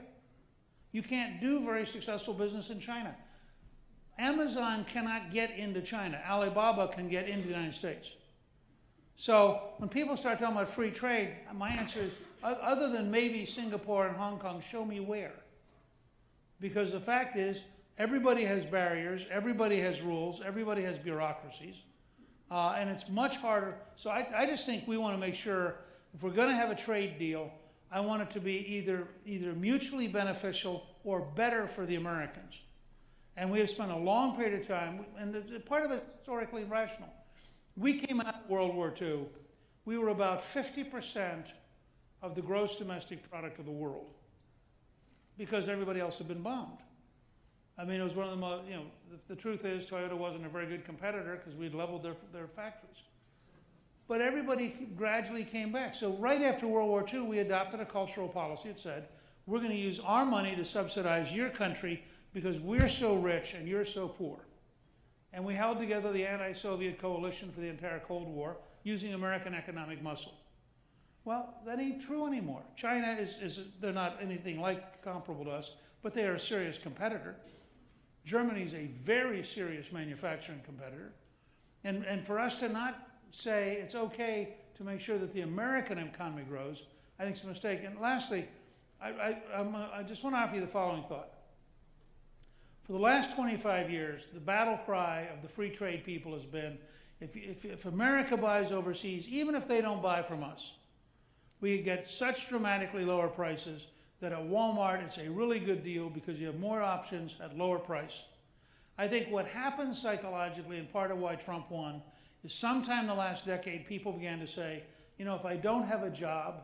You can't do very successful business in China. Amazon cannot get into China. Alibaba can get into the United States. So when people start talking about free trade, my answer is, other than maybe Singapore and Hong Kong, show me where. Because the fact is, everybody has barriers, everybody has rules, everybody has bureaucracies, and it's much harder. So I just think we want to make sure, if we're going to have a trade deal, I want it to be either mutually beneficial or better for the Americans. And we have spent a long period of time, and part of it is historically rational. We came out of World War II, we were about 50% of the gross domestic product of the world, because everybody else had been bombed. I mean, it was one of the most, the truth is Toyota wasn't a very good competitor because we'd leveled their factories. But everybody gradually came back. So right after World War II, we adopted a cultural policy that said, we're going to use our money to subsidize your country because we're so rich and you're so poor. And we held together the anti-Soviet coalition for the entire Cold War using American economic muscle. Well, that ain't true anymore. China they're not anything like comparable to us, but they are a serious competitor. Germany is a very serious manufacturing competitor. And for us to not say it's okay to make sure that the American economy grows, I think it's a mistake. And lastly, I just want to offer you the following thought. For the last 25 years, the battle cry of the free trade people has been, if America buys overseas, even if they don't buy from us, we get such dramatically lower prices that at Walmart it's a really good deal because you have more options at lower price. I think what happened psychologically, and part of why Trump won, is sometime in the last decade people began to say, if I don't have a job,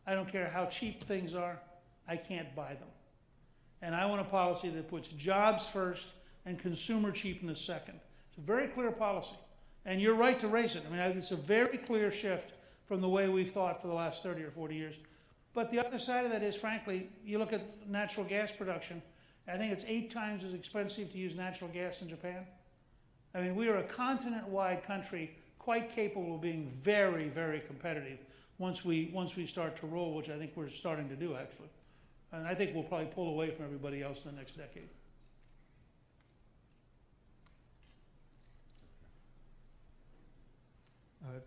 I don't care how cheap things are, I can't buy them. And I want a policy that puts jobs first and consumer cheapness second. It's a very clear policy. And you're right to raise it. I mean, it's a very clear shift from the way we've thought for the last 30 or 40 years. But the other side of that is, frankly, you look at natural gas production, I think it's 8 times as expensive to use natural gas in Japan. I mean, we are a continent-wide country quite capable of being very, very competitive once we start to roll, which I think we're starting to do, actually. And I think we'll probably pull away from everybody else in the next decade.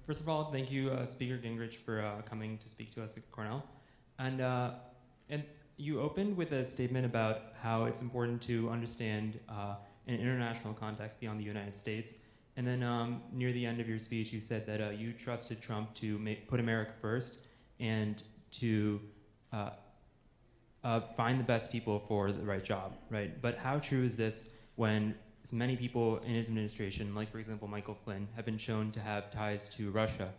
First of all, thank you, Speaker Gingrich, for coming to speak to us at Cornell. And you opened with a statement about how it's important to understand an international context beyond the United States. And then near the end of your speech, you said that you trusted Trump to put America first and to find the best people for the right job, right? But how true is this when many people in his administration, like for example Michael Flynn, have been shown to have ties to Russia?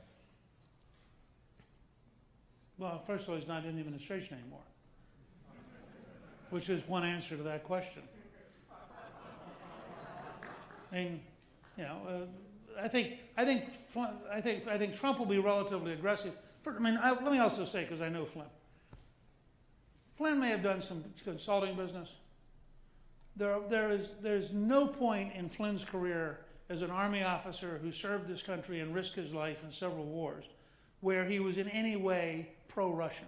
Well, first of all, he's not in the administration anymore, which is one answer to that question. I mean, I think Trump will be relatively aggressive. Let me also say, because I know Flynn. Flynn may have done some consulting business. There's no point in Flynn's career as an Army officer who served this country and risked his life in several wars where he was in any way pro-Russian.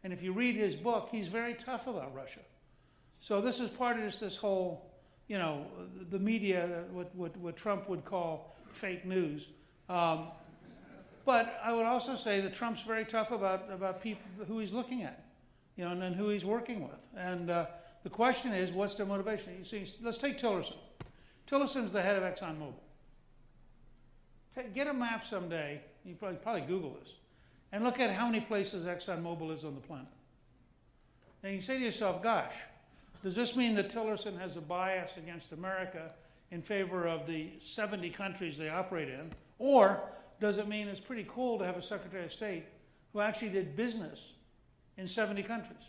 And if you read his book, he's very tough about Russia. So this is part of just this whole, the media, what Trump would call fake news. But I would also say that Trump's very tough about people who he's looking at. And then who he's working with. And the question is, what's their motivation? You see, let's take Tillerson. Tillerson's the head of ExxonMobil. Get a map someday, you probably Google this, and look at how many places ExxonMobil is on the planet. And you say to yourself, gosh, does this mean that Tillerson has a bias against America in favor of the 70 countries they operate in? Or does it mean it's pretty cool to have a Secretary of State who actually did business in 70 countries?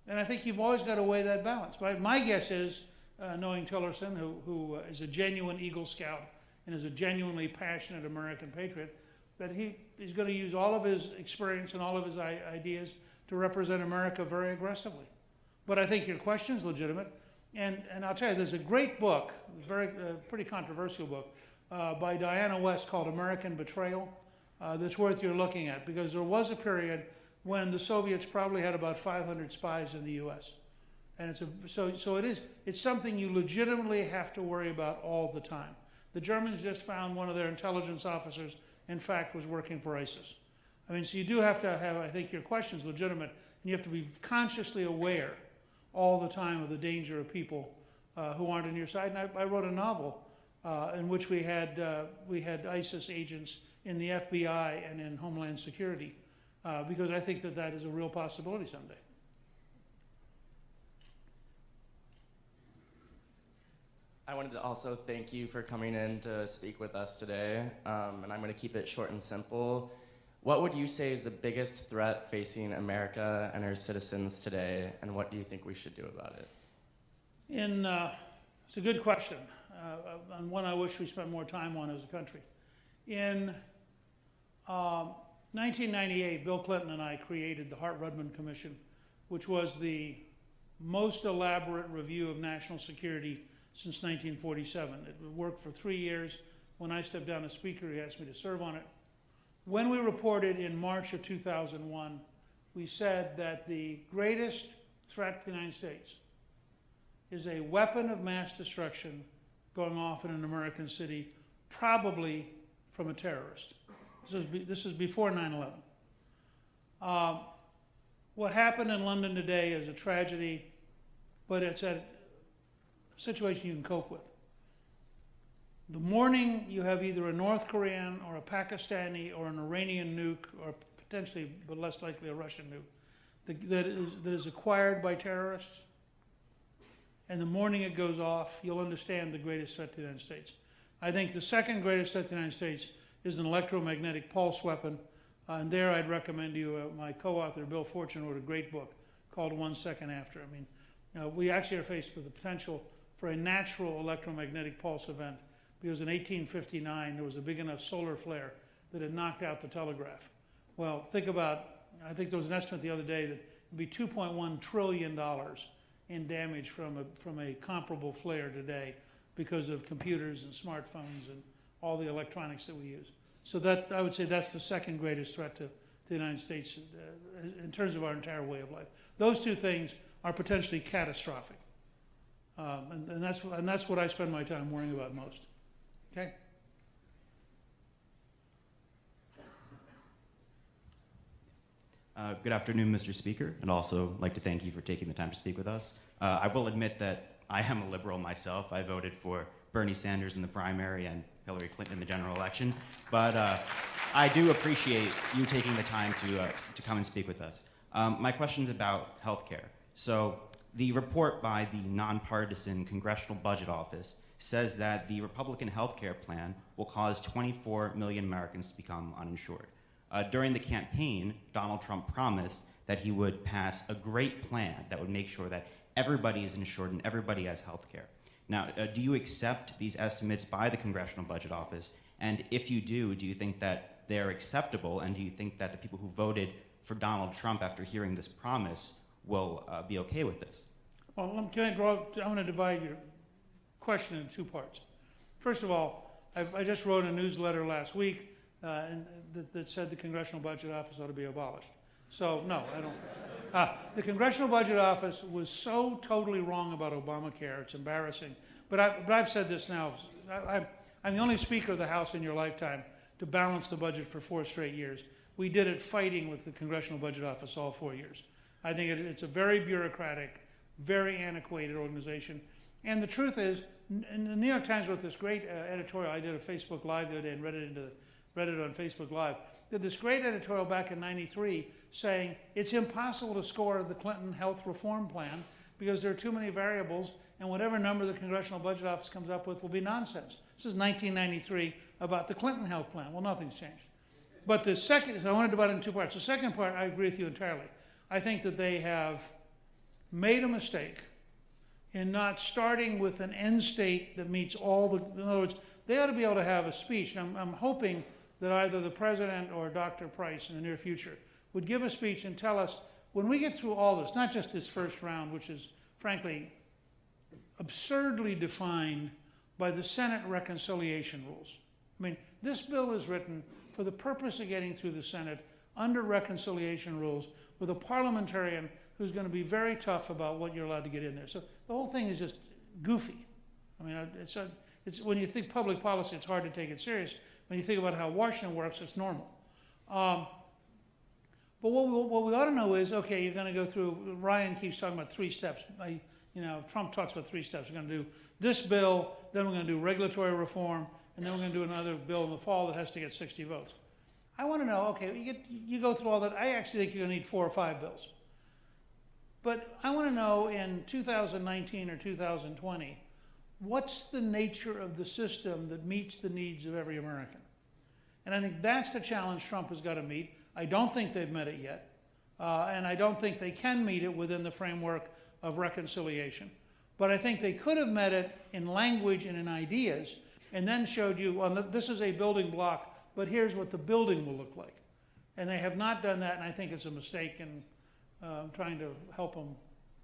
And I think you've always got to weigh that balance. But my guess is, knowing Tillerson, who is a genuine Eagle Scout and is a genuinely passionate American patriot, that he's going to use all of his experience and all of his ideas to represent America very aggressively. But I think your question is legitimate. And I'll tell you, there's a great book, pretty controversial book, by Diana West called American Betrayal, that's worth your looking at, because there was a period when the Soviets probably had about 500 spies in the U.S. And it's something you legitimately have to worry about all the time. The Germans just found one of their intelligence officers, in fact, was working for ISIS. I mean, so you do have to have, I think your question's legitimate, and you have to be consciously aware all the time of the danger of people who aren't on your side. And I wrote a novel in which we had ISIS agents in the FBI and in Homeland Security, because I think that is a real possibility someday. I wanted to also thank you for coming in to speak with us today, and I'm going to keep it short and simple. What would you say is the biggest threat facing America and her citizens today, and what do you think we should do about it? It's a good question, and one I wish we spent more time on as a country. In 1998, Bill Clinton and I created the Hart-Rudman Commission, which was the most elaborate review of national security since 1947. It worked for 3 years. When I stepped down as Speaker, he asked me to serve on it. When we reported in March of 2001, we said that the greatest threat to the United States is a weapon of mass destruction going off in an American city, probably from a terrorist. This is before 9/11. What happened in London today is a tragedy, but it's a situation you can cope with. The morning you have either a North Korean or a Pakistani or an Iranian nuke, or potentially, but less likely, a Russian nuke, that is acquired by terrorists, and the morning it goes off, you'll understand the greatest threat to the United States. I think the second greatest threat to the United States is an electromagnetic pulse weapon, and there I'd recommend you, my co-author Bill Fortune wrote a great book called 1 Second After. I mean, we actually are faced with the potential for a natural electromagnetic pulse event, because in 1859 there was a big enough solar flare that had knocked out the telegraph. Well, think about, I think there was an estimate the other day that it would be $2.1 trillion in damage from a comparable flare today because of computers and smartphones and all the electronics that we use. So that, I would say that's the second greatest threat to the United States in terms of our entire way of life. Those two things are potentially catastrophic. And that's what I spend my time worrying about most. Okay? Good afternoon, Mr. Speaker, and also like to thank you for taking the time to speak with us. I will admit that I am a liberal myself. I voted for Bernie Sanders in the primary and Hillary Clinton in the general election, but I do appreciate you taking the time to come and speak with us. My question's about healthcare. So the report by the nonpartisan Congressional Budget Office says that the Republican healthcare plan will cause 24 million Americans to become uninsured. During the campaign, Donald Trump promised that he would pass a great plan that would make sure that everybody is insured and everybody has healthcare. Now, do you accept these estimates by the Congressional Budget Office? And if you do you think that they're acceptable? And do you think that the people who voted for Donald Trump after hearing this promise will be okay with this? Well, I'm going to divide your question into two parts. First of all, I just wrote a newsletter last week that said the Congressional Budget Office ought to be abolished. So, no, I don't. The Congressional Budget Office was so totally wrong about Obamacare, it's embarrassing. But I've said this now. I'm the only Speaker of the House in your lifetime to balance the budget for 4 straight years. We did it fighting with the Congressional Budget Office all 4 years. I think it's a very bureaucratic, very antiquated organization. And the truth is, and the New York Times wrote this great editorial. I did a Facebook Live the other day and read it on Facebook Live. Did this great editorial back in '93 saying it's impossible to score the Clinton health reform plan because there are too many variables, and whatever number the Congressional Budget Office comes up with will be nonsense. This is 1993 about the Clinton health plan. Well, nothing's changed. But the second, so I want to divide it in two parts. The second part, I agree with you entirely. I think that they have made a mistake in not starting with an end state that meets all the, in other words, they ought to be able to have a speech. And I'm hoping that either the President or Dr. Price in the near future would give a speech and tell us, when we get through all this, not just this first round, which is frankly absurdly defined by the Senate reconciliation rules. I mean, this bill is written for the purpose of getting through the Senate under reconciliation rules with a parliamentarian who's going to be very tough about what you're allowed to get in there. So the whole thing is just goofy. I mean, it's when you think public policy, it's hard to take it serious. When you think about how Washington works, it's normal. But what we ought to know is, okay, you're going to go through, Ryan keeps talking about 3 steps. Trump talks about 3 steps. We're going to do this bill, then we're going to do regulatory reform, and then we're going to do another bill in the fall that has to get 60 votes. I want to know, okay, you go through all that. I actually think you're going to need 4 or 5 bills. But I want to know in 2019 or 2020, what's the nature of the system that meets the needs of every American? And I think that's the challenge Trump has got to meet. I don't think they've met it yet. And I don't think they can meet it within the framework of reconciliation. But I think they could have met it in language and in ideas, and then showed you, well, this is a building block, but here's what the building will look like. And they have not done that, and I think it's a mistake, and I'm trying to help them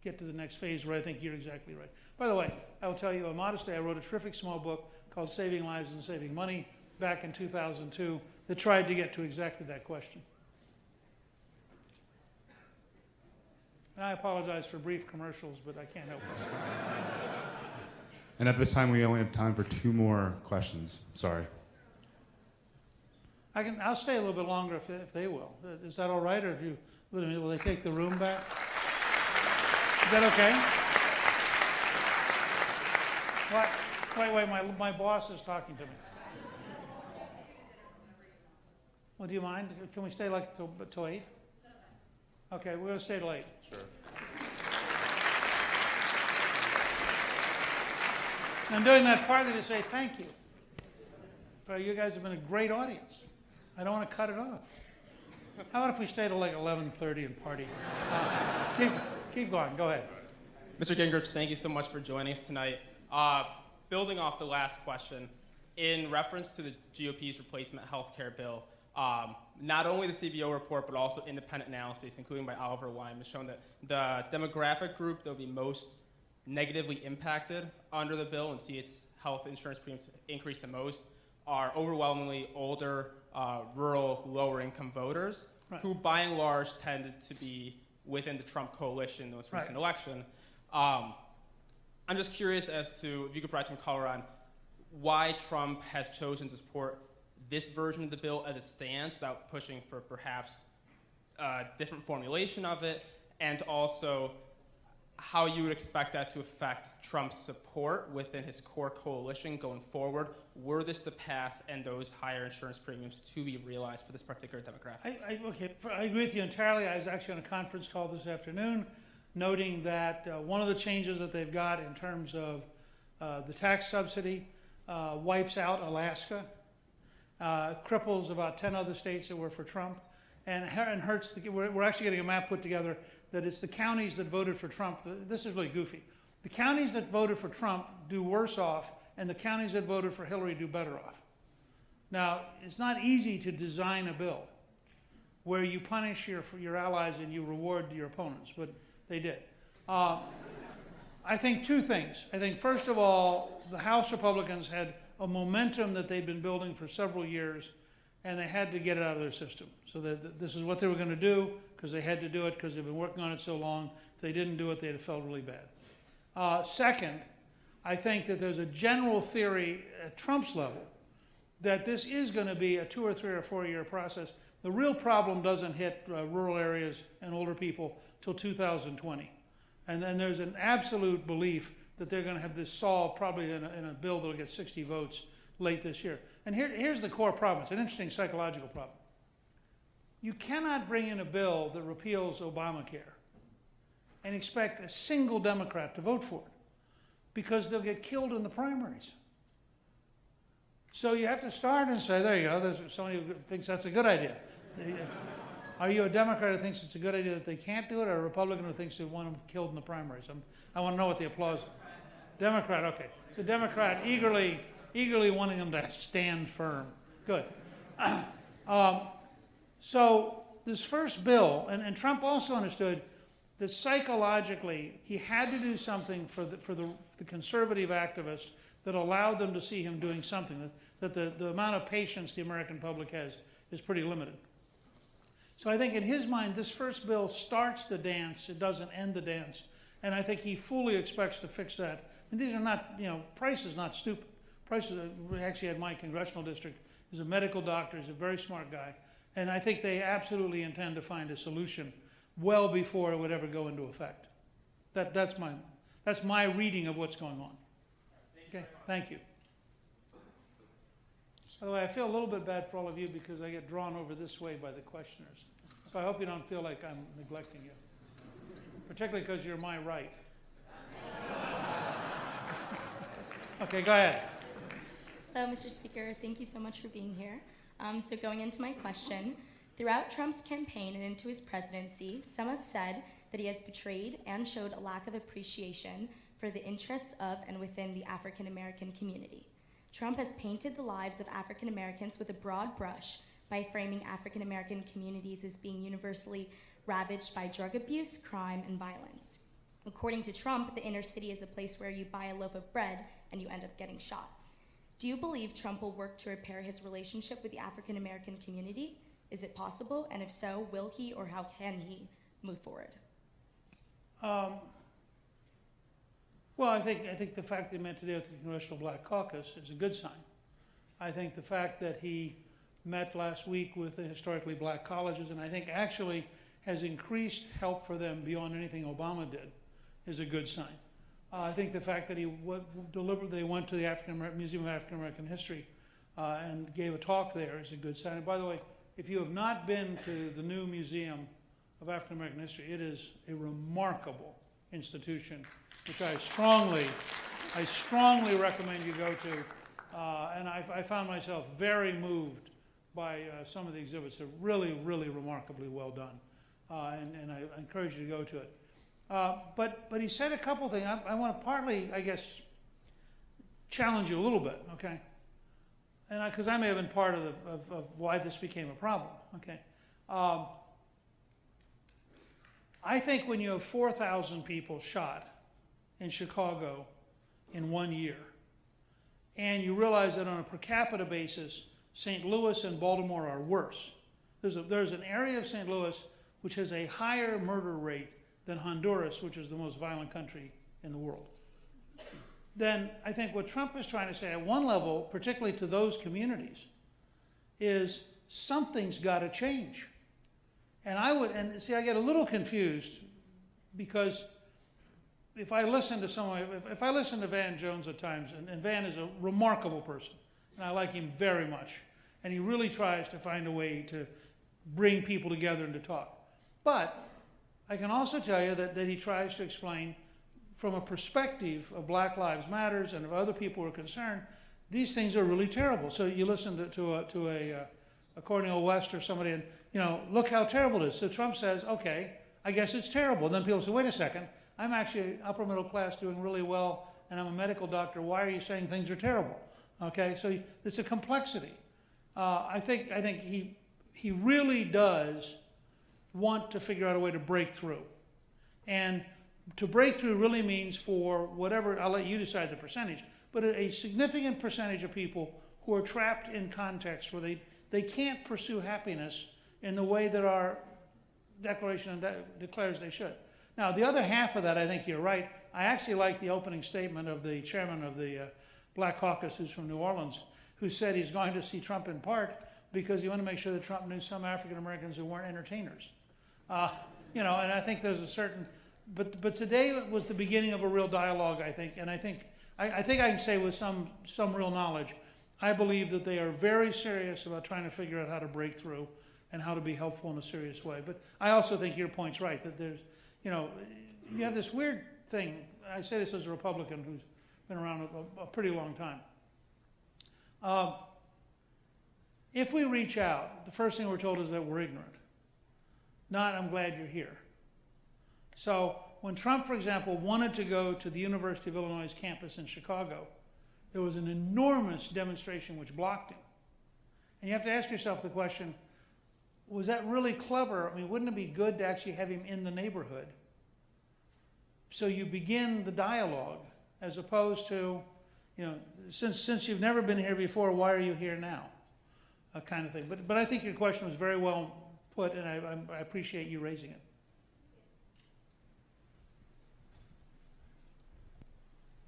get to the next phase where I think you're exactly right. By the way, I will tell you modestly, I wrote a terrific small book called Saving Lives and Saving Money back in 2002 that tried to get to exactly that question. And I apologize for brief commercials, but I can't help it. And at this time, we only have time for 2 more questions. Sorry. I'll stay a little bit longer if they will. Is that all right, or will they take the room back? Is that okay? Wait, my boss is talking to me. Well, do you mind? Can we stay like till 8? Okay, we're going to stay till 8. Sure. I'm doing that partly to say thank you. You guys have been a great audience. I don't want to cut it off. How about if we stay till like 11:30 and party? Keep going. Go ahead. Mr. Gingrich, thank you so much for joining us tonight. Building off the last question, in reference to the GOP's replacement health care bill, not only the CBO report, but also independent analysis, including by Oliver Wyman, has shown that the demographic group that will be most negatively impacted under the bill and see its health insurance premiums increase the most are overwhelmingly older, rural, lower-income voters, right, who by and large tended to be within the Trump coalition in the most recent right, election. I'm just curious as to if you could provide some color on why Trump has chosen to support this version of the bill as it stands without pushing for perhaps a different formulation of it, and also how you would expect that to affect Trump's support within his core coalition going forward, were this to pass and those higher insurance premiums to be realized for this particular demographic. I agree with you entirely. I was actually on a conference call this afternoon noting that one of the changes that they've got in terms of the tax subsidy wipes out Alaska, cripples about 10 other states that were for Trump, and hurts. We're actually getting a map put together that it's the counties that voted for Trump. This is really goofy. The counties that voted for Trump do worse off, and the counties that voted for Hillary do better off. Now, it's not easy to design a bill where you punish your allies and you reward your opponents, but they did. I think 2 things. I think, first of all, the House Republicans had a momentum that they'd been building for several years, and they had to get it out of their system. So that this is what they were going to do, because they had to do it because they've been working on it so long. If they didn't do it, they'd have felt really bad. Second, I think that there's a general theory at Trump's level that this is going to be a 2 or 3 or 4 year process. The real problem doesn't hit rural areas and older people till 2020. And then there's an absolute belief that they're going to have this solved probably in a bill that will get 60 votes late this year. And here's the core problem. It's an interesting psychological problem. You cannot bring in a bill that repeals Obamacare and expect a single Democrat to vote for it, because they'll get killed in the primaries. So you have to start and say, there you go, there's somebody who thinks that's a good idea. Are you a Democrat who thinks it's a good idea that they can't do it, or a Republican who thinks they want them killed in the primaries? I want to know what the applause is. Democrat, okay. So Democrat eagerly wanting them to stand firm. Good. So this first bill, and Trump also understood that psychologically he had to do something for the conservative activists that allowed them to see him doing something, that the amount of patience the American public has is pretty limited. So I think in his mind, this first bill starts the dance, it doesn't end the dance. And I think he fully expects to fix that. And these are not, Price is not stupid. Price is, actually had my congressional district, he's a medical doctor, he's a very smart guy. And I think they absolutely intend to find a solution well before it would ever go into effect. That's my reading of what's going on. Okay, thank you. By the way, I feel a little bit bad for all of you because I get drawn over this way by the questioners. So I hope you don't feel like I'm neglecting you, particularly because you're my right. Okay, go ahead. Hello, Mr. Speaker. Thank you so much for being here. So going into my question, throughout Trump's campaign and into his presidency, some have said that he has betrayed and showed a lack of appreciation for the interests of and within the African American community. Trump has painted the lives of African Americans with a broad brush by framing African American communities as being universally ravaged by drug abuse, crime, and violence. According to Trump, the inner city is a place where you buy a loaf of bread and you end up getting shot. Do you believe Trump will work to repair his relationship with the African American community? Is it possible? And if so, will he or how can he move forward? Well, I think the fact that he met today with the Congressional Black Caucus is a good sign. I think the fact that he met last week with the historically black colleges, and I think actually has increased help for them beyond anything Obama did, is a good sign. I think the fact that he deliberately went to the Museum of African American History and gave a talk there is a good sign. And by the way, if you have not been to the new Museum of African American History, it is a remarkable institution, which I strongly recommend you go to. And I found myself very moved by some of the exhibits. They're really, really remarkably well done. And I encourage you to go to it. But he said a couple things. I want to partly, I guess, challenge you a little bit, okay? And because I may have been part of why this became a problem, okay? I think when you have 4,000 people shot in Chicago in 1 year, and you realize that on a per capita basis, St. Louis and Baltimore are worse. There's an area of St. Louis which has a higher murder rate than Honduras, which is the most violent country in the world. Then I think what Trump is trying to say at one level, particularly to those communities, is something's got to change. And I get a little confused because if I listen to Van Jones at times, and Van is a remarkable person, and I like him very much, and he really tries to find a way to bring people together and to talk. But I can also tell you that he tries to explain from a perspective of Black Lives Matters and of other people who are concerned, these things are really terrible. So you listen to a Cornell West or somebody and, look how terrible it is. So Trump says, okay, I guess it's terrible. And then people say, wait a second, I'm actually upper middle class doing really well and I'm a medical doctor. Why are you saying things are terrible? Okay, so it's a complexity. I think he really does want to figure out a way to break through. And to break through really means for whatever, I'll let you decide the percentage, but a significant percentage of people who are trapped in contexts where they can't pursue happiness in the way that our Declaration declares they should. Now, the other half of that, I think you're right. I actually like the opening statement of the chairman of the Black Caucus, who's from New Orleans, who said he's going to see Trump in part because he wanted to make sure that Trump knew some African Americans who weren't entertainers. And I think there's a certain, but today was the beginning of a real dialogue, I think, and I think I can say with some real knowledge, I believe that they are very serious about trying to figure out how to break through and how to be helpful in a serious way. But I also think your point's right, that there's, you have this weird thing. I say this as a Republican who's been around a pretty long time. If we reach out, the first thing we're told is that we're ignorant. Not, I'm glad you're here. So when Trump, for example, wanted to go to the University of Illinois campus in Chicago, there was an enormous demonstration which blocked him. And you have to ask yourself the question, was that really clever? I mean, wouldn't it be good to actually have him in the neighborhood? So you begin the dialogue as opposed to, since you've never been here before, why are you here now? Kind of thing. But I think your question was very well put, and I appreciate you raising it.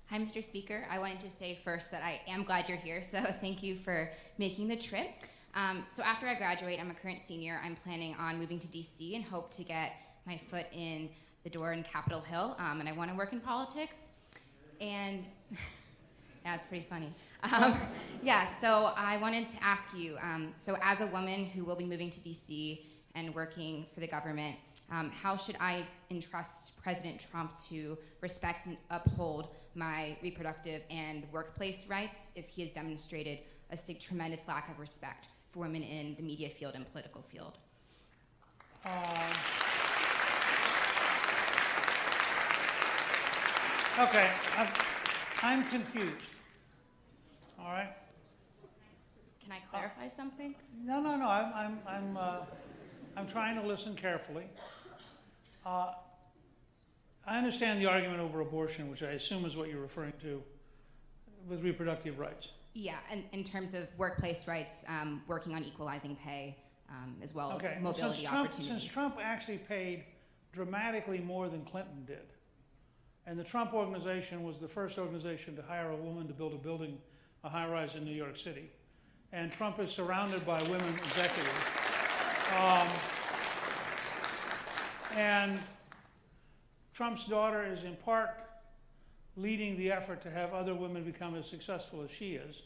Hi, Mr. Speaker. I wanted to say first that I am glad you're here, so thank you for making the trip. So after I graduate, I'm a current senior. I'm planning on moving to DC and hope to get my foot in the door in Capitol Hill, and I want to work in politics. And yeah, it's pretty funny. So I wanted to ask you, so as a woman who will be moving to DC and working for the government, how should I entrust President Trump to respect and uphold my reproductive and workplace rights if he has demonstrated a tremendous lack of respect for women in the media field and political field? Okay, I'm confused. All right. Can I clarify something? No. I'm trying to listen carefully. I understand the argument over abortion, which I assume is what you're referring to, with reproductive rights. Yeah, and in terms of workplace rights, working on equalizing pay, as well as mobility opportunities. Since Trump actually paid dramatically more than Clinton did, and the Trump organization was the first organization to hire a woman to build a high-rise in New York City, and Trump is surrounded by women executives. And Trump's daughter is in part leading the effort to have other women become as successful as she is.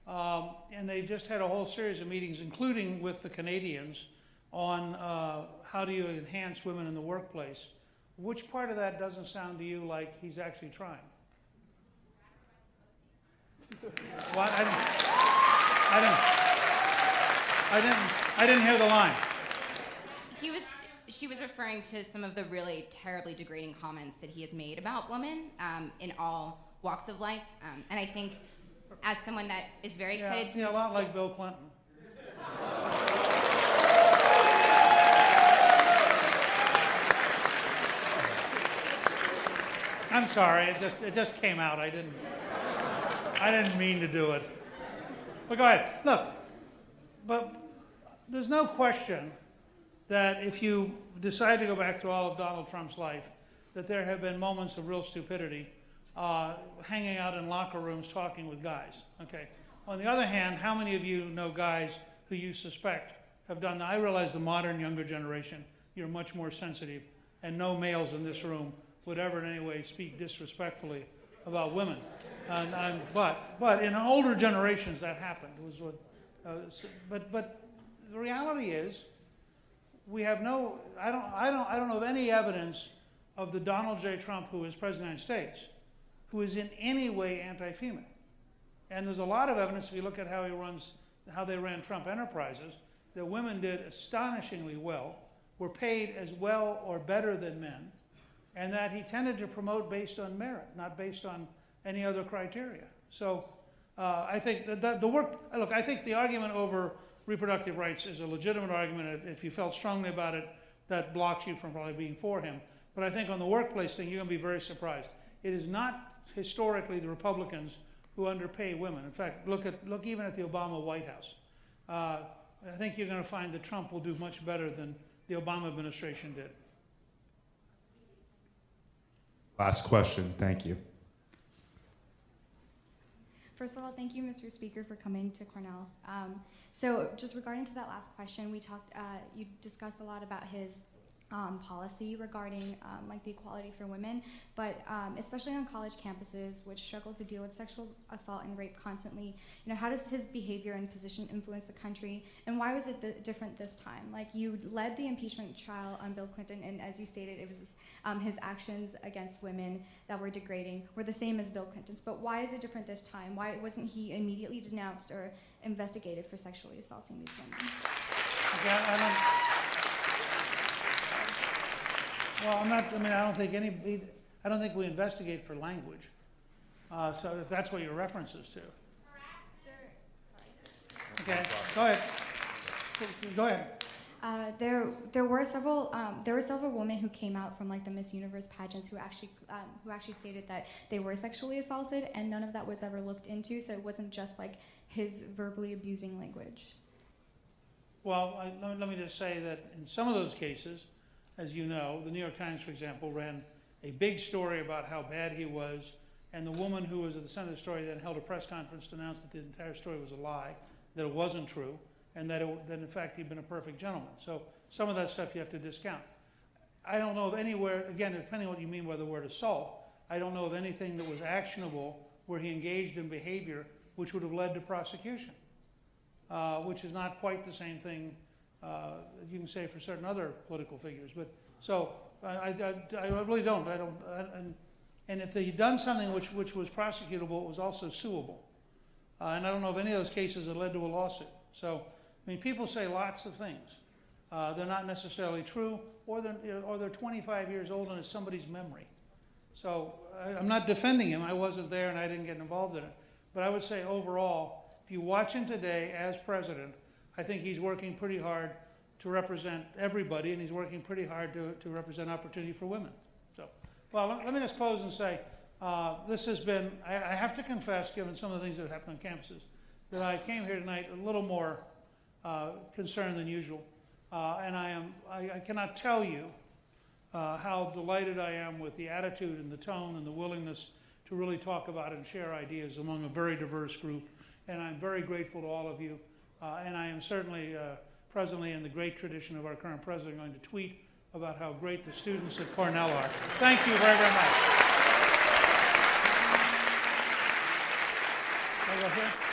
And they just had a whole series of meetings, including with the Canadians, on how do you enhance women in the workplace. Which part of that doesn't sound to you like he's actually trying? What? I didn't hear the line. She was referring to some of the really terribly degrading comments that he has made about women in all walks of life. And I think as someone that is very excited to move a lot like Bill Clinton. I'm sorry, it just came out. I didn't mean to do it. But go ahead. Look, but there's no question that if you decide to go back through all of Donald Trump's life, that there have been moments of real stupidity, hanging out in locker rooms talking with guys. Okay. On the other hand, how many of you know guys who you suspect have done that? I realize the modern younger generation, you're much more sensitive, and no males in this room would ever in any way speak disrespectfully about women. But in older generations that happened. It was what, but the reality is, we have no. I don't know of any evidence of the Donald J. Trump who is President of the United States who is in any way anti-female. And there's a lot of evidence if you look at how they ran Trump Enterprises, that women did astonishingly well, were paid as well or better than men, and that he tended to promote based on merit, not based on any other criteria. So I think I think the argument over reproductive rights is a legitimate argument. If you felt strongly about it, that blocks you from probably being for him. But I think on the workplace thing, you're going to be very surprised. It is not historically the Republicans who underpay women. In fact, look even at the Obama White House. I think you're going to find that Trump will do much better than the Obama administration did. Last question. Thank you. First of all, thank you, Mr. Speaker, for coming to Cornell. So just regarding to that last question, you discussed a lot about his policy regarding like the equality for women, but especially on college campuses, which struggle to deal with sexual assault and rape constantly, how does his behavior and position influence the country, and why was it different this time? Like, you led the impeachment trial on Bill Clinton, and as you stated, it was his actions against women that were degrading were the same as Bill Clinton's, but why is it different this time? Why wasn't he immediately denounced or investigated for sexually assaulting these women? Well, I don't think we investigate for language. So if that's what your reference is to. Okay, go ahead. Go ahead. There were several women who came out from like the Miss Universe pageants who actually stated that they were sexually assaulted, and none of that was ever looked into. So it wasn't just like his verbally abusing language. Well, let me just say that in some of those cases, as you know, the New York Times, for example, ran a big story about how bad he was, and the woman who was at the center of the story then held a press conference to announce that the entire story was a lie, that it wasn't true, and that in fact he'd been a perfect gentleman. So some of that stuff you have to discount. I don't know of anywhere, again, depending on what you mean by the word assault, I don't know of anything that was actionable where he engaged in behavior which would have led to prosecution, which is not quite the same thing you can say for certain other political figures. But so I really don't. And if they'd done something which was prosecutable, it was also suable. And I don't know of any of those cases that led to a lawsuit. So, I mean, people say lots of things. They're not necessarily true, or they're 25 years old and it's somebody's memory. So I'm not defending him. I wasn't there and I didn't get involved in it. But I would say overall, if you watch him today as president, I think he's working pretty hard to represent everybody, and he's working pretty hard to represent opportunity for women. So, well, let me just close and say, this has been, I have to confess, given some of the things that have happened on campuses, that I came here tonight a little more concerned than usual. And I cannot tell you how delighted I am with the attitude and the tone and the willingness to really talk about and share ideas among a very diverse group. And I'm very grateful to all of you. And I am certainly presently in the great tradition of our current president going to tweet about how great the students at Cornell are. Thank you very, very much. Can I go here?